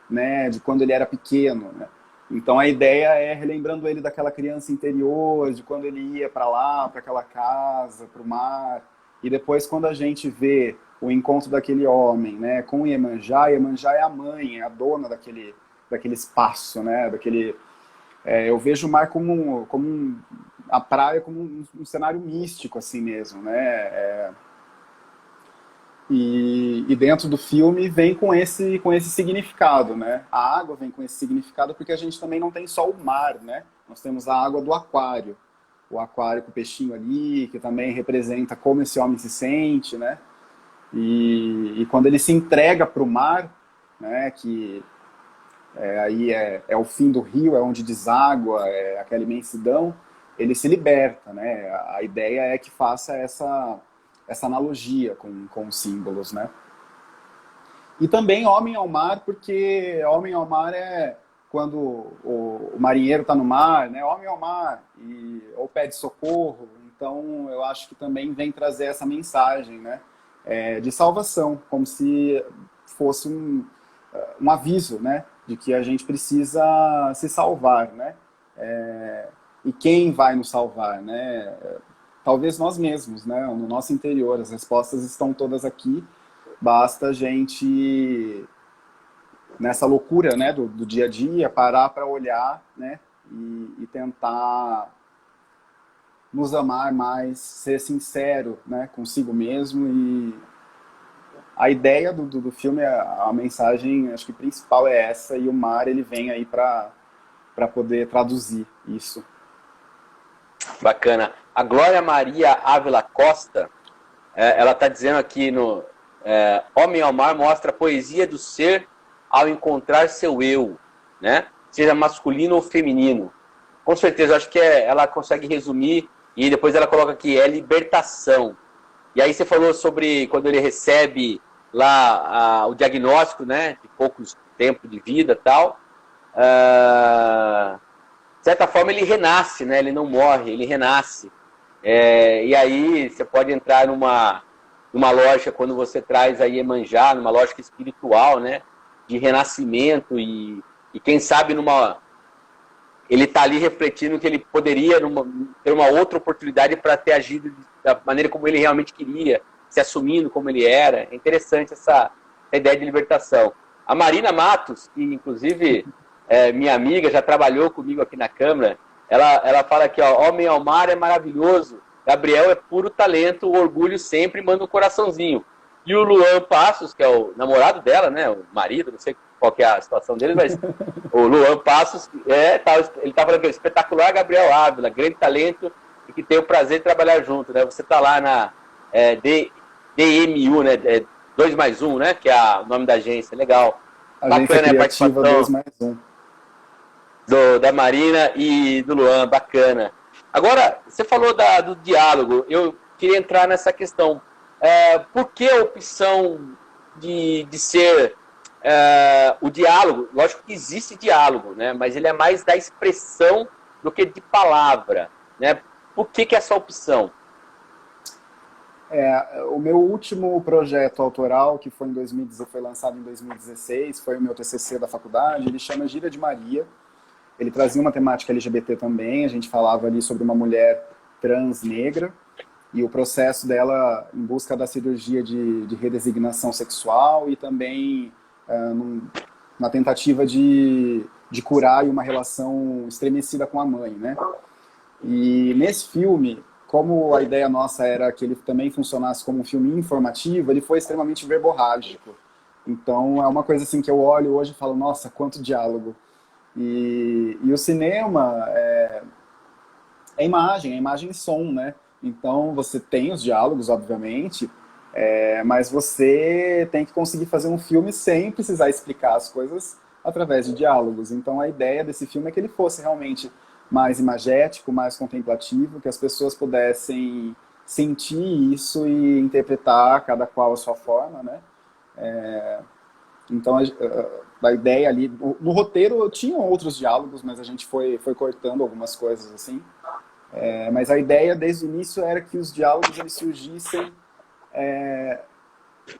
né, de quando ele era pequeno, né. Então a ideia é relembrando ele daquela criança interior, de quando ele ia para lá, para aquela casa, para o mar. E depois, quando a gente vê o encontro daquele homem, né, com Iemanjá, Iemanjá é a mãe, é a dona daquele espaço, né, eu vejo o mar a praia como um cenário místico, assim mesmo, né, e dentro do filme vem com esse significado, né, a água vem com esse significado porque a gente também não tem só o mar, né, nós temos a água do aquário, o aquário com o peixinho ali, que também representa como esse homem se sente, né, e quando ele se entrega para o mar, né, que aí é o fim do rio, é onde deságua, é aquela imensidão, ele se liberta, né? A ideia é que faça essa analogia com os símbolos, né? E também Homem ao Mar, porque Homem ao Mar é quando o marinheiro está no mar, né? Homem ao mar, ou pede socorro. Então, eu acho que também vem trazer essa mensagem, né? De salvação, como se fosse um aviso, né? De que a gente precisa se salvar, né? E quem vai nos salvar, né? Talvez nós mesmos, né? No nosso interior. As respostas estão todas aqui. Basta a gente, nessa loucura, né, do dia a dia, parar para olhar, né? E tentar nos amar mais, ser sincero, né, consigo mesmo. E a ideia do filme, a mensagem, acho que principal é essa, e o mar, ele vem aí para poder traduzir isso. Bacana. A Glória Maria Ávila Costa, ela está dizendo aqui no Homem ao Mar mostra a poesia do ser ao encontrar seu eu, né? Seja masculino ou feminino. Com certeza, acho que ela consegue resumir, e depois ela coloca aqui, libertação. E aí você falou sobre quando ele recebe lá o diagnóstico, né, de poucos tempo de vida e tal. De certa forma ele renasce, né, ele não morre, ele renasce. E aí você pode entrar numa lógica, quando você traz a Iemanjá, numa lógica espiritual, né, de renascimento e quem sabe ele está ali refletindo que ele poderia ter uma outra oportunidade para ter agido da maneira como ele realmente queria, se assumindo como ele era. É interessante essa ideia de libertação. A Marina Matos, que inclusive minha amiga, já trabalhou comigo aqui na Câmara, ela fala aqui, ó, Homem ao Mar é maravilhoso, Gabriel é puro talento, o orgulho sempre manda um coraçãozinho. E o Luan Passos, que é o namorado dela, né, o marido, não sei qual que é a situação dele, mas o Luan Passos, ele tá falando que é espetacular Gabriel Ávila, grande talento e que tem o prazer de trabalhar junto, né? Você tá lá na DMU, né, 2+1, né, que é o nome da agência, legal. Agência Bacana a participação 2+1. Da Marina e do Luan, bacana. Agora, você falou do diálogo, eu queria entrar nessa questão. Por que a opção de ser o diálogo? Lógico que existe diálogo, né? Mas ele é mais da expressão do que de palavra, né? Por que essa opção? O meu último projeto autoral, que foi lançado em 2016, foi o meu TCC da faculdade, ele chama Gira de Maria. Ele trazia uma temática LGBT também, a gente falava ali sobre uma mulher trans negra, e o processo dela em busca da cirurgia de redesignação sexual e também na tentativa de curar uma relação estremecida com a mãe, né? E nesse filme, como a ideia nossa era que ele também funcionasse como um filme informativo, ele foi extremamente verborrágico. Então é uma coisa assim que eu olho hoje e falo, nossa, quanto diálogo. E o cinema é imagem e som, né? Então você tem os diálogos, obviamente, mas você tem que conseguir fazer um filme sem precisar explicar as coisas através de diálogos. Então a ideia desse filme é que ele fosse realmente mais imagético, mais contemplativo, que as pessoas pudessem sentir isso e interpretar cada qual a sua forma, né? Então a ideia ali, no roteiro tinham outros diálogos, mas a gente foi cortando algumas coisas assim. Mas a ideia desde o início era que os diálogos eles surgissem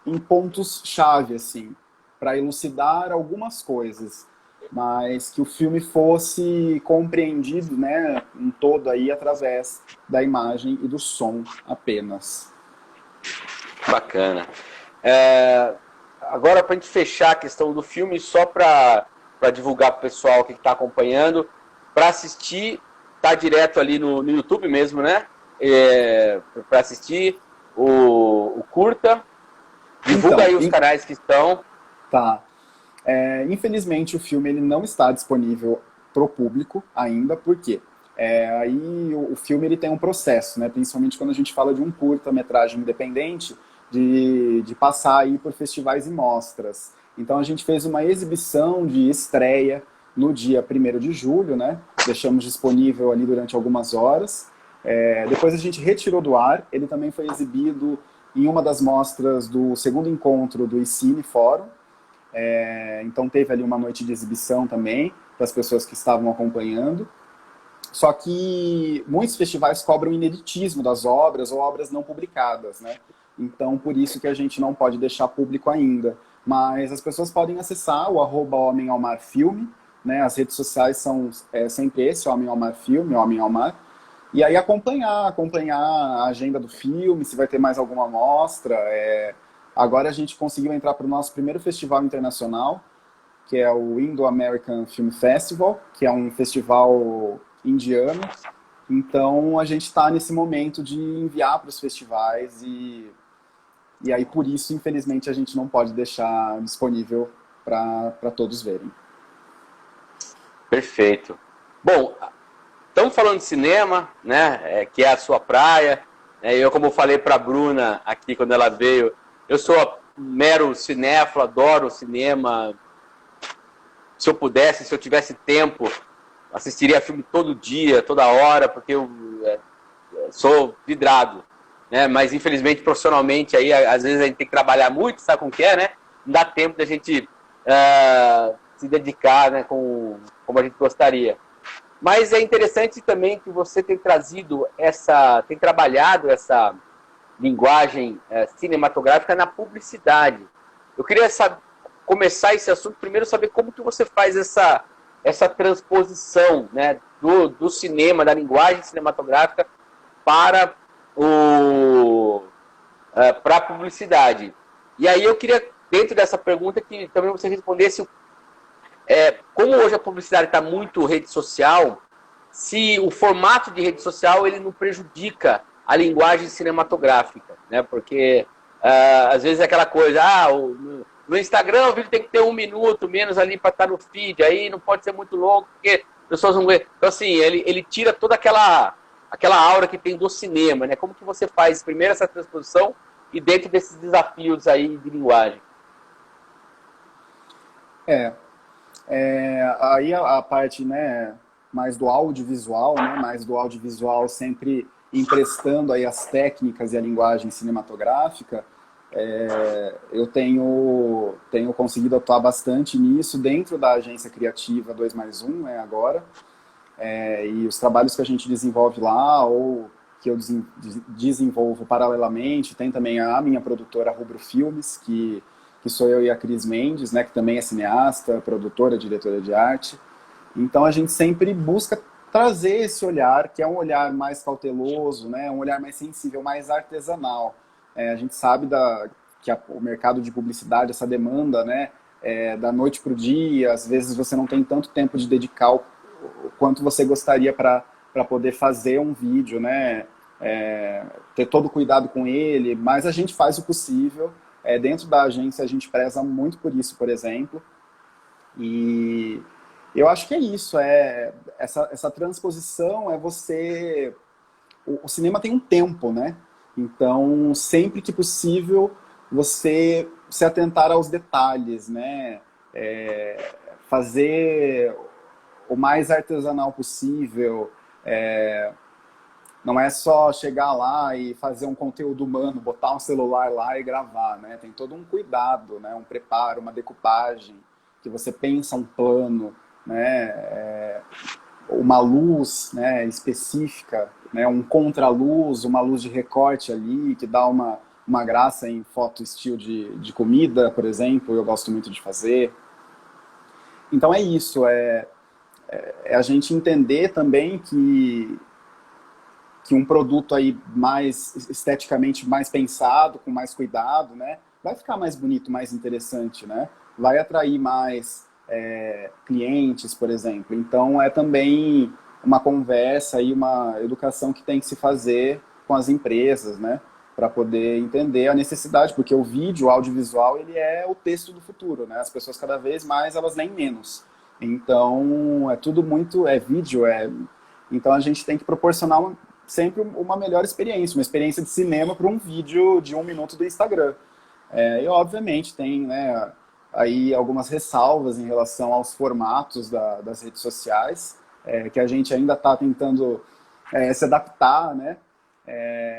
em pontos-chave, assim, para elucidar algumas coisas, mas que o filme fosse compreendido, né, em todo aí através da imagem e do som apenas. Bacana. Agora, para a gente fechar a questão do filme, só para divulgar para o pessoal que está acompanhando, para assistir, tá direto ali no YouTube mesmo, né? Para assistir o curta. Divulga Então, aí os canais que estão. tá. Infelizmente, o filme ele não está disponível para o público ainda, por quê? Aí o filme ele tem um processo, né? Principalmente quando a gente fala de um curta-metragem independente, de passar aí por festivais e mostras. Então a gente fez uma exibição de estreia no dia 1º de julho, né? Deixamos disponível ali durante algumas horas. Depois a gente retirou do ar, ele também foi exibido em uma das mostras do segundo encontro do ICINE Fórum. Então teve ali uma noite de exibição também, para as pessoas que estavam acompanhando. Só que muitos festivais cobram ineditismo das obras ou obras não publicadas, né? Então, por isso que a gente não pode deixar público ainda. Mas as pessoas podem acessar o @HomemAoMarFilme, né? As redes sociais são sempre esse, HomemAoMarFilme, Homem ao Mar. E aí acompanhar a agenda do filme, se vai ter mais alguma mostra. Agora a gente conseguiu entrar para o nosso primeiro festival internacional, que é o Indo-American Film Festival, que é um festival indiano. Então a gente está nesse momento de enviar para os festivais e aí por isso, infelizmente, a gente não pode deixar disponível para todos verem. Perfeito. Bom, estamos falando de cinema, né? Que é a sua praia. Eu, como falei para a Bruna aqui quando ela veio, eu sou mero cinéfilo, adoro cinema. Se eu pudesse, se eu tivesse tempo, assistiria filme todo dia, toda hora, porque eu sou vidrado, né? Mas infelizmente profissionalmente aí às vezes a gente tem que trabalhar muito, sabe como que é, né? Não dá tempo da gente se dedicar, né, como a gente gostaria. Mas é interessante também que você tem trabalhado essa linguagem cinematográfica na publicidade. Eu queria começar esse assunto primeiro, saber como que você faz essa transposição, né, do cinema, da linguagem cinematográfica para a publicidade. E aí eu queria, dentro dessa pergunta, que também você respondesse como hoje a publicidade está muito rede social, se o formato de rede social ele não prejudica a linguagem cinematográfica, né? Porque às vezes é aquela coisa, no Instagram o vídeo tem que ter 1 minuto menos ali para estar no feed, aí não pode ser muito longo, porque as pessoas não veem. Então assim, ele tira toda aquela aura que tem do cinema, né? Como que você faz primeiro essa transposição e dentro desses desafios aí de linguagem? Aí a parte, né, mais do audiovisual, né, mais do audiovisual sempre emprestando aí as técnicas e a linguagem cinematográfica, eu tenho conseguido atuar bastante nisso dentro da agência criativa 2+1, né, agora, e os trabalhos que a gente desenvolve lá ou que eu desenvolvo paralelamente, tem também a minha produtora Rubro Filmes, que sou eu e a Cris Mendes, né, que também é cineasta, produtora, diretora de arte. Então a gente sempre busca trazer esse olhar, que é um olhar mais cauteloso, né, um olhar mais sensível, mais artesanal. A gente sabe que o mercado de publicidade, essa demanda, né, da noite para o dia, às vezes você não tem tanto tempo de dedicar o quanto você gostaria para poder fazer um vídeo, né, ter todo o cuidado com ele, mas a gente faz o possível. Dentro da agência a gente preza muito por isso, por exemplo, e eu acho que é isso, essa transposição o cinema tem um tempo, né? Então, sempre que possível, você se atentar aos detalhes, né? Fazer o mais artesanal possível, não é só chegar lá e fazer um conteúdo humano, botar um celular lá e gravar, né? Tem todo um cuidado, né? Um preparo, uma decupagem, que você pensa um plano, né? Uma luz, né, específica, né? Um contraluz, uma luz de recorte ali, que dá uma graça em foto estilo de comida, por exemplo, eu gosto muito de fazer. Então é isso, a gente entender também que que um produto aí mais esteticamente mais pensado, com mais cuidado, né, vai ficar mais bonito, mais interessante, né? Vai atrair mais clientes, por exemplo. Então, é também uma conversa e uma educação que tem que se fazer com as empresas, né? Para poder entender a necessidade, porque o vídeo, o audiovisual, ele é o texto do futuro, né? As pessoas cada vez mais, elas leem menos. Então, é tudo muito, vídeo, Então, a gente tem que proporcionar sempre uma melhor experiência, uma experiência de cinema para um vídeo de 1 minuto do Instagram. E, obviamente, tem, né, aí algumas ressalvas em relação aos formatos das redes sociais, que a gente ainda está tentando se adaptar, né?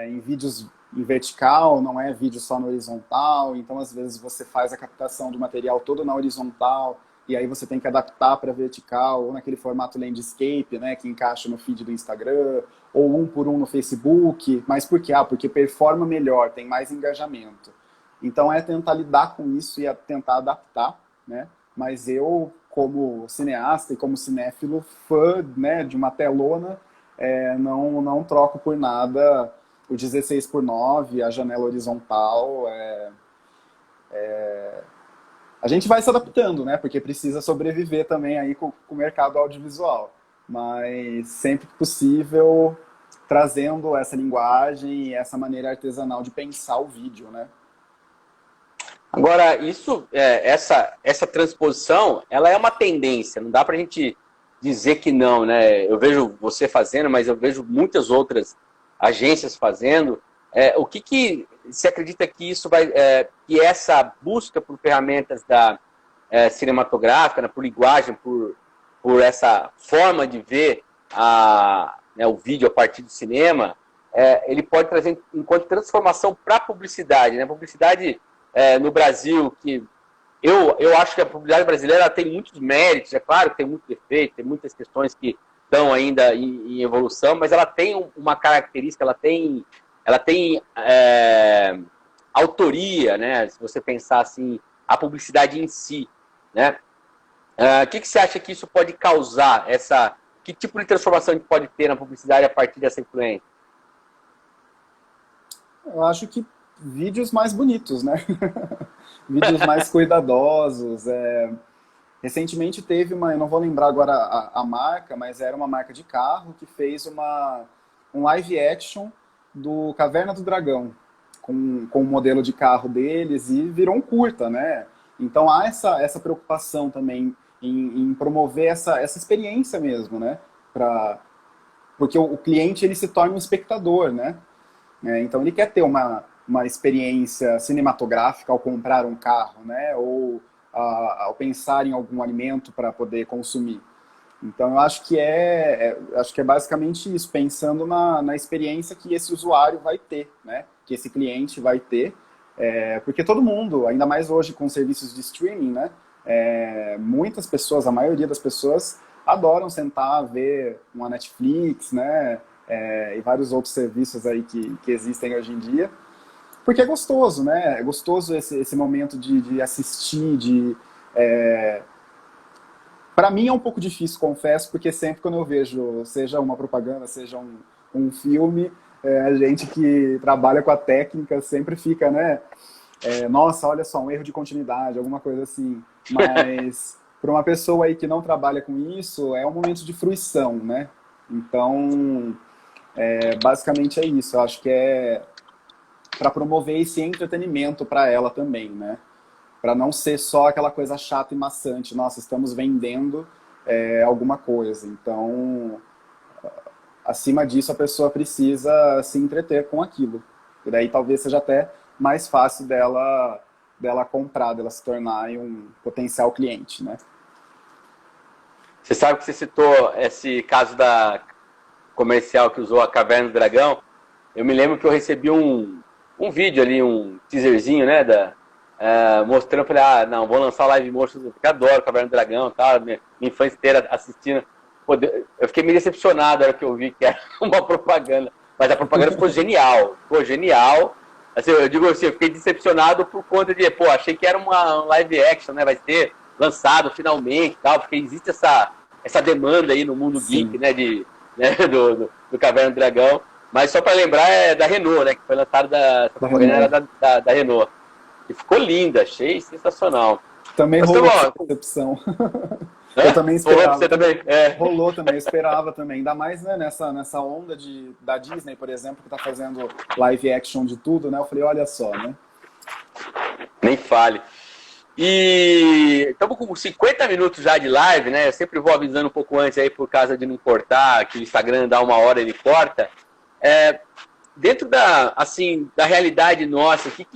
Em vídeos em vertical, não é vídeo só no horizontal, então às vezes você faz a captação do material todo na horizontal, e aí você tem que adaptar para vertical, ou naquele formato landscape, né, que encaixa no feed do Instagram, ou 1 por 1 no Facebook. Mas por quê? Porque performa melhor, tem mais engajamento. Então é tentar lidar com isso e tentar adaptar, né? Mas eu, como cineasta e como cinéfilo, fã, né, de uma telona, não troco por nada o 16:9, a janela horizontal. A gente vai se adaptando, né? Porque precisa sobreviver também aí com o mercado audiovisual. Mas sempre que possível, trazendo essa linguagem e essa maneira artesanal de pensar o vídeo, né? Agora, essa transposição, ela é uma tendência, não dá para a gente dizer que não, né? Eu vejo você fazendo, mas eu vejo muitas outras agências fazendo. O que você acredita que isso vai, que essa busca por ferramentas cinematográfica, né, por linguagem, por essa forma de ver o vídeo a partir do cinema, ele pode trazer enquanto transformação para a publicidade, né? Publicidade no Brasil, que eu acho que a publicidade brasileira tem muitos méritos, é claro que tem muito defeito, tem muitas questões que estão ainda em evolução, mas ela tem uma característica, ela tem autoria, né? Se você pensar assim, a publicidade em si, né? O que você acha que isso pode causar? Que tipo de transformação a gente pode ter na publicidade a partir dessa influência? Eu acho que vídeos mais bonitos, né? Vídeos mais cuidadosos. Recentemente teve eu não vou lembrar agora a marca, mas era uma marca de carro que fez um live action do Caverna do Dragão, com o modelo de carro deles, e virou um curta, né? Então há essa preocupação também em promover essa experiência mesmo, né? Porque o cliente, ele se torna um espectador, né? Então ele quer ter uma experiência cinematográfica ao comprar um carro, né? Ou ao pensar em algum alimento para poder consumir. Então eu acho que é basicamente isso, pensando na experiência que esse usuário vai ter, né? Que esse cliente vai ter, porque todo mundo, ainda mais hoje com serviços de streaming, né? Muitas pessoas, a maioria das pessoas adoram sentar, ver uma Netflix, né? E vários outros serviços aí que existem hoje em dia, porque é gostoso, né? É gostoso esse momento de assistir, Para mim é um pouco difícil, confesso, porque sempre quando eu vejo, seja uma propaganda, seja um filme, a gente que trabalha com a técnica sempre fica, né? Nossa, olha só, um erro de continuidade, alguma coisa assim. Mas para uma pessoa aí que não trabalha com isso, é um momento de fruição, né? Então, basicamente é isso. Eu acho que para promover esse entretenimento para ela também, né? Para não ser só aquela coisa chata e maçante. Nossa, estamos vendendo alguma coisa. Então, acima disso, a pessoa precisa se entreter com aquilo. E daí talvez seja até mais fácil dela comprar, dela se tornar um potencial cliente, né? Você sabe que você citou esse caso da comercial que usou a Caverna do Dragão. Eu me lembro que eu recebi um vídeo ali, um teaserzinho, né, mostrando, eu falei, não, vou lançar o live motion, porque eu adoro Caverna do Dragão, tá, minha infância inteira assistindo. Pô, eu fiquei meio decepcionado na hora que eu vi que era uma propaganda, mas a propaganda ficou genial, assim, eu digo assim, eu fiquei decepcionado por conta de, achei que era uma live action, né, vai ser lançado finalmente, tal, porque existe essa demanda aí no mundo geek, né, do Caverna do Dragão. Mas só para lembrar, é da Renault, né? Que foi lançado essa propaganda era da Renault. E ficou linda, achei sensacional. Também Mas, rolou tá essa decepção. bom. Eu também Rolou pra esperava. você também? É. Rolou também, eu esperava também. Ainda mais, né, nessa onda da Disney, por exemplo, que tá fazendo live action de tudo, né? Eu falei, olha só, né? Nem fale. E estamos com 50 minutos já de live, né? Eu sempre vou avisando um pouco antes aí por causa de não cortar, que o Instagram dá 1 hora e ele corta. Dentro da realidade nossa, que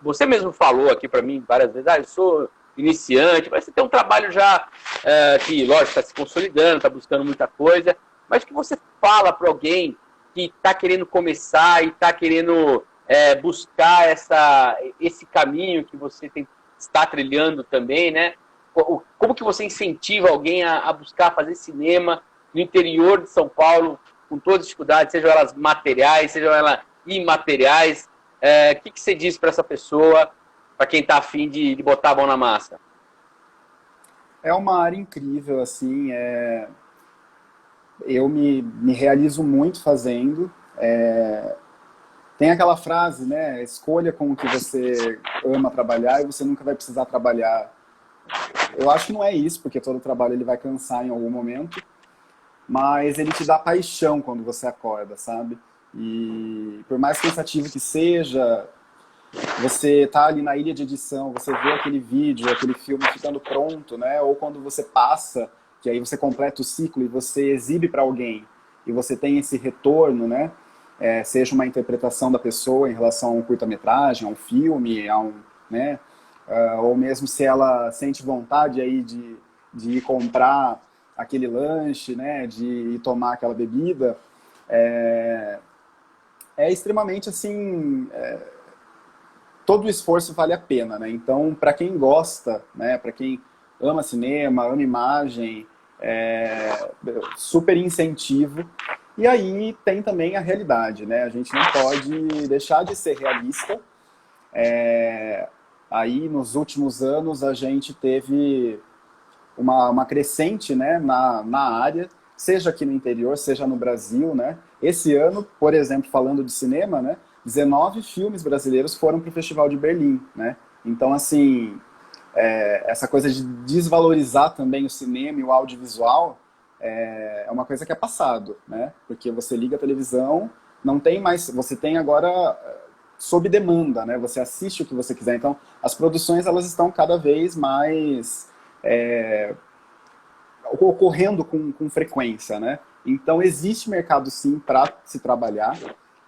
você mesmo falou aqui para mim várias vezes, eu sou iniciante, mas você tem um trabalho já que, lógico, está se consolidando, está buscando muita coisa, mas que você fala para alguém que está querendo começar e está querendo buscar esse caminho que você está trilhando também, né? Como que você incentiva alguém a buscar fazer cinema no interior de São Paulo, com todas as dificuldades, sejam elas materiais, sejam elas imateriais? O que você diz para essa pessoa, para quem está afim de botar a mão na massa? É uma área incrível, assim, eu me realizo muito fazendo. Tem aquela frase, né? Escolha com o que você ama trabalhar e você nunca vai precisar trabalhar. Eu acho que não é isso, porque todo trabalho ele vai cansar em algum momento, mas ele te dá paixão quando você acorda, sabe? E por mais cansativo que seja, você tá ali na ilha de edição, você vê aquele vídeo, aquele filme ficando pronto, né? Ou quando você passa, que aí você completa o ciclo e você exibe para alguém e você tem esse retorno, né? Seja uma interpretação da pessoa em relação a um curta-metragem, a um filme, né? Ou mesmo se ela sente vontade aí de ir comprar aquele lanche, né? De ir tomar aquela bebida, é extremamente assim. Todo o esforço vale a pena, né? Então, para quem gosta, né? Para quem ama cinema, ama imagem, super incentivo. E aí tem também a realidade, né? A gente não pode deixar de ser realista. Aí, nos últimos anos, a gente teve uma crescente, né, na área, seja aqui no interior, seja no Brasil, né? Esse ano, por exemplo, falando de cinema, né, 19 filmes brasileiros foram para o Festival de Berlim, né? Então, assim, essa coisa de desvalorizar também o cinema e o audiovisual é uma coisa que é passado, né? Porque você liga a televisão, não tem mais, você tem agora sob demanda, né? Você assiste o que você quiser. Então, as produções elas estão cada vez mais ocorrendo com frequência, né? Então, existe mercado sim para se trabalhar.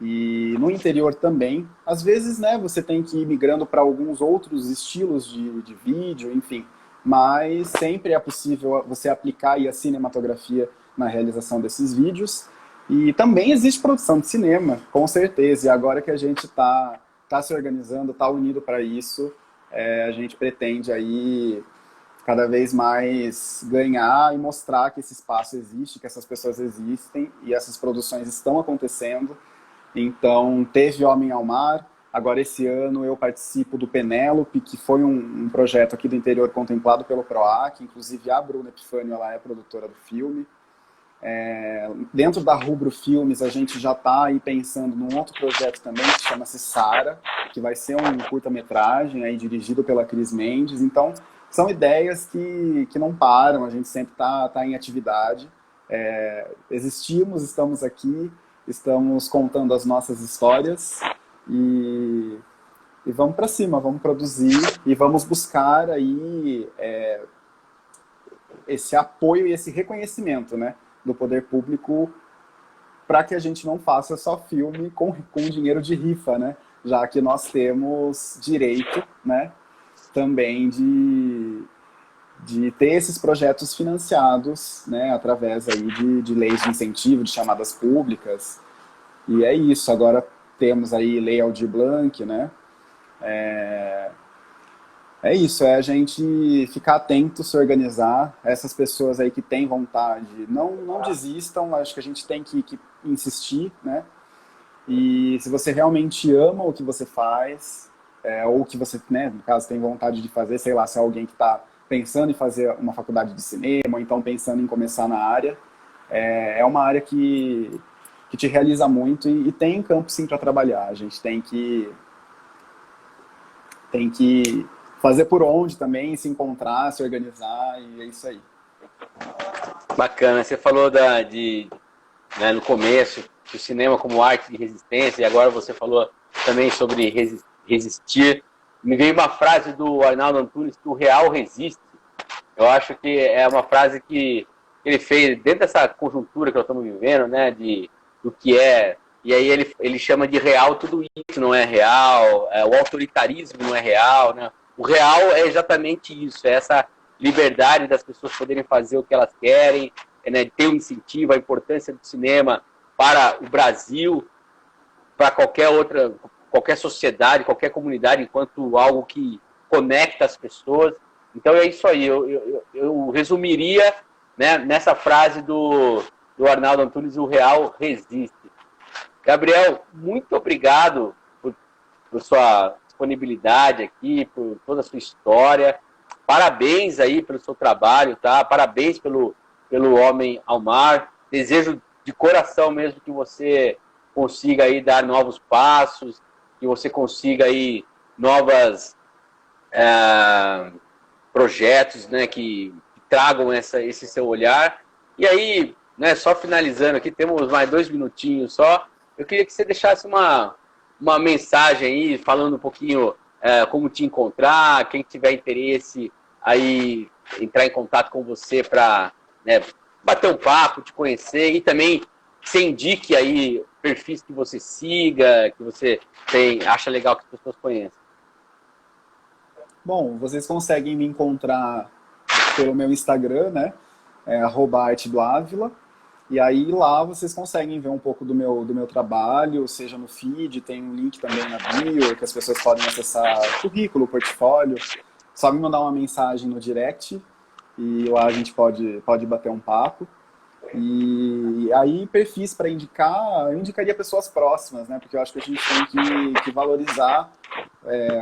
E no interior também, às vezes, né, você tem que ir migrando para alguns outros estilos de vídeo, enfim, mas sempre é possível você aplicar aí a cinematografia na realização desses vídeos. E também existe produção de cinema, com certeza, e agora que a gente tá se organizando, está unido para isso, a gente pretende aí cada vez mais ganhar e mostrar que esse espaço existe, que essas pessoas existem e essas produções estão acontecendo. Então, teve Homem ao Mar. Agora, esse ano, eu participo do Penélope, que foi um projeto aqui do interior contemplado pelo PROAC. Inclusive, a Bruna Epifânio, ela é produtora do filme. Dentro da Rubro Filmes, a gente já está aí pensando num outro projeto também, que chama-se Sara, que vai ser um curta-metragem aí dirigido pela Cris Mendes. Então, são ideias que não param, a gente sempre tá em atividade. Existimos, estamos aqui, estamos contando as nossas histórias e vamos para cima, vamos produzir e vamos buscar aí esse apoio e esse reconhecimento, né, do poder público para que a gente não faça só filme com dinheiro de rifa, né, já que nós temos direito, né, também de ter esses projetos financiados, né, através aí de leis de incentivo, de chamadas públicas. E é isso. Agora temos aí Lei Aldir Blanc, né? É isso, é a gente ficar atento, se organizar. Essas pessoas aí que têm vontade, não desistam. Acho que a gente tem que insistir, né? E se você realmente ama o que você faz, ou que você, né, no caso, tem vontade de fazer, sei lá, se é alguém que está pensando em fazer uma faculdade de cinema, ou então pensando em começar na área, é uma área que que te realiza muito e tem campo sim para trabalhar. A gente tem que fazer por onde também, se encontrar, se organizar, e é isso aí. Bacana, você falou né, no começo, do cinema como arte de resistência, e agora você falou também sobre resistir. Me veio uma frase do Arnaldo Antunes, que o real resiste. Eu acho que é uma frase que ele fez dentro dessa conjuntura que nós estamos vivendo, né, do que é, e aí ele chama de real tudo isso, não é real, o autoritarismo não é real, né? O real é exatamente isso, é essa liberdade das pessoas poderem fazer o que elas querem, né, ter um incentivo, a importância do cinema para o Brasil, para qualquer sociedade, qualquer comunidade, enquanto algo que conecta as pessoas. Então é isso aí, eu resumiria, né, nessa frase do Arnaldo Antunes, o real resiste. Gabriel, muito obrigado por sua disponibilidade aqui, por toda a sua história. Parabéns aí pelo seu trabalho, tá? Parabéns pelo Homem ao Mar. Desejo de coração mesmo que você consiga aí dar novos passos, que você consiga aí novas projetos, né, que tragam esse seu olhar. E aí, né, só finalizando aqui, temos mais 2 minutinhos só. Eu queria que você deixasse uma mensagem aí, falando um pouquinho como te encontrar, quem tiver interesse aí entrar em contato com você para, né, bater um papo, te conhecer, e também que você indique aí perfis que você siga, que você acha legal que as pessoas conheçam. Bom, vocês conseguem me encontrar pelo meu Instagram, né? @artedoavila. E aí lá vocês conseguem ver um pouco do meu trabalho, seja no feed, tem um link também na bio, que as pessoas podem acessar currículo, portfólio. Só me mandar uma mensagem no direct e lá a gente pode bater um papo. E aí perfis para indicar, eu indicaria pessoas próximas, né? Porque eu acho que a gente tem que valorizar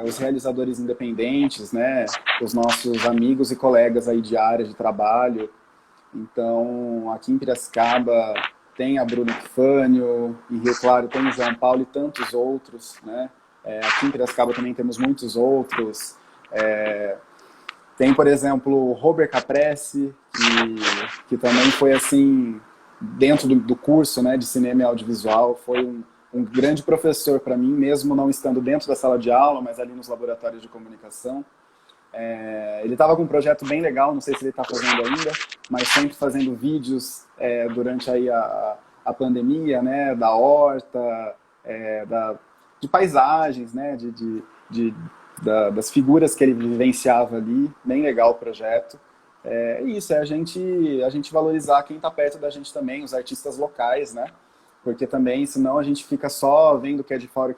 os realizadores independentes, né? Os nossos amigos e colegas aí de área de trabalho. Então, aqui em Piracicaba tem a Bruna Epifânio, em Rio Claro tem o João Paulo e tantos outros, né? Aqui em Piracicaba também temos muitos outros. Tem, por exemplo, o Robert Caprese, que também foi assim, dentro do curso, né, de cinema e audiovisual, foi um grande professor para mim, mesmo não estando dentro da sala de aula, mas ali nos laboratórios de comunicação. Ele estava com um projeto bem legal, não sei se ele está fazendo ainda, mas sempre fazendo vídeos durante aí a pandemia, né, da horta, de paisagens, né, das figuras que ele vivenciava ali. Bem legal o projeto. Isso, a gente valorizar quem está perto da gente também, os artistas locais, né? Porque também, senão a gente fica só vendo o que é de fora,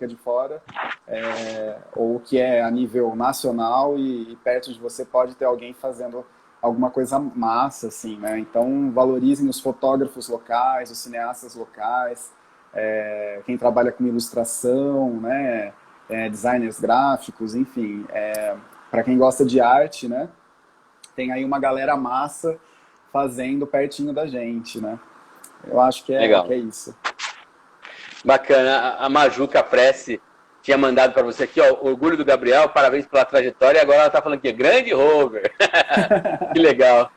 ou o que é a nível nacional, e perto de você pode ter alguém fazendo alguma coisa massa, assim, né? Então, valorizem os fotógrafos locais, os cineastas locais, quem trabalha com ilustração, né? Designers gráficos, enfim. Para quem gosta de arte, né? Tem aí uma galera massa fazendo pertinho da gente, né? Eu acho que é isso. Bacana. A Maju Caprese tinha mandado para você aqui, ó, orgulho do Gabriel, parabéns pela trajetória, e agora ela está falando aqui, grande Rover. Que legal.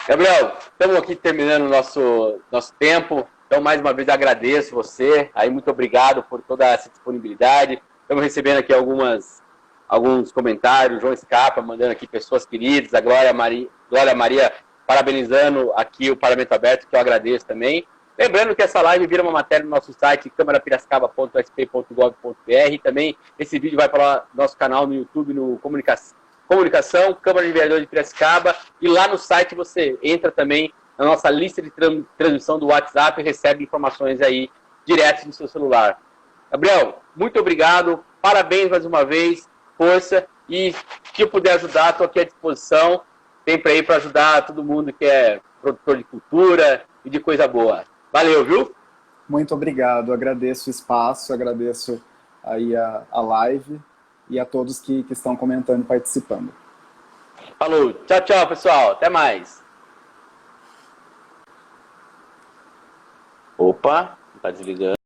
Gabriel, estamos aqui terminando o nosso tempo, então mais uma vez agradeço você, aí muito obrigado por toda essa disponibilidade. Estamos recebendo aqui alguns comentários, João Escapa mandando aqui pessoas queridas, a Glória Maria parabenizando aqui o Parlamento Aberto, que eu agradeço também. Lembrando que essa live vira uma matéria no nosso site, câmarapiracicaba.sp.gov.br. Também esse vídeo vai para o nosso canal no YouTube, no Comunicação, Câmara de Vereadores de Piracicaba. E lá no site você entra também na nossa lista de transmissão do WhatsApp e recebe informações aí direto no seu celular. Gabriel, muito obrigado, parabéns mais uma vez, força. E se eu puder ajudar, estou aqui à disposição, sempre aí para ajudar todo mundo que é produtor de cultura e de coisa boa. Valeu, viu? Muito obrigado, agradeço o espaço, agradeço aí a live e a todos que estão comentando e participando. Falou, tchau, tchau, pessoal, até mais. Opa! Tá desligando.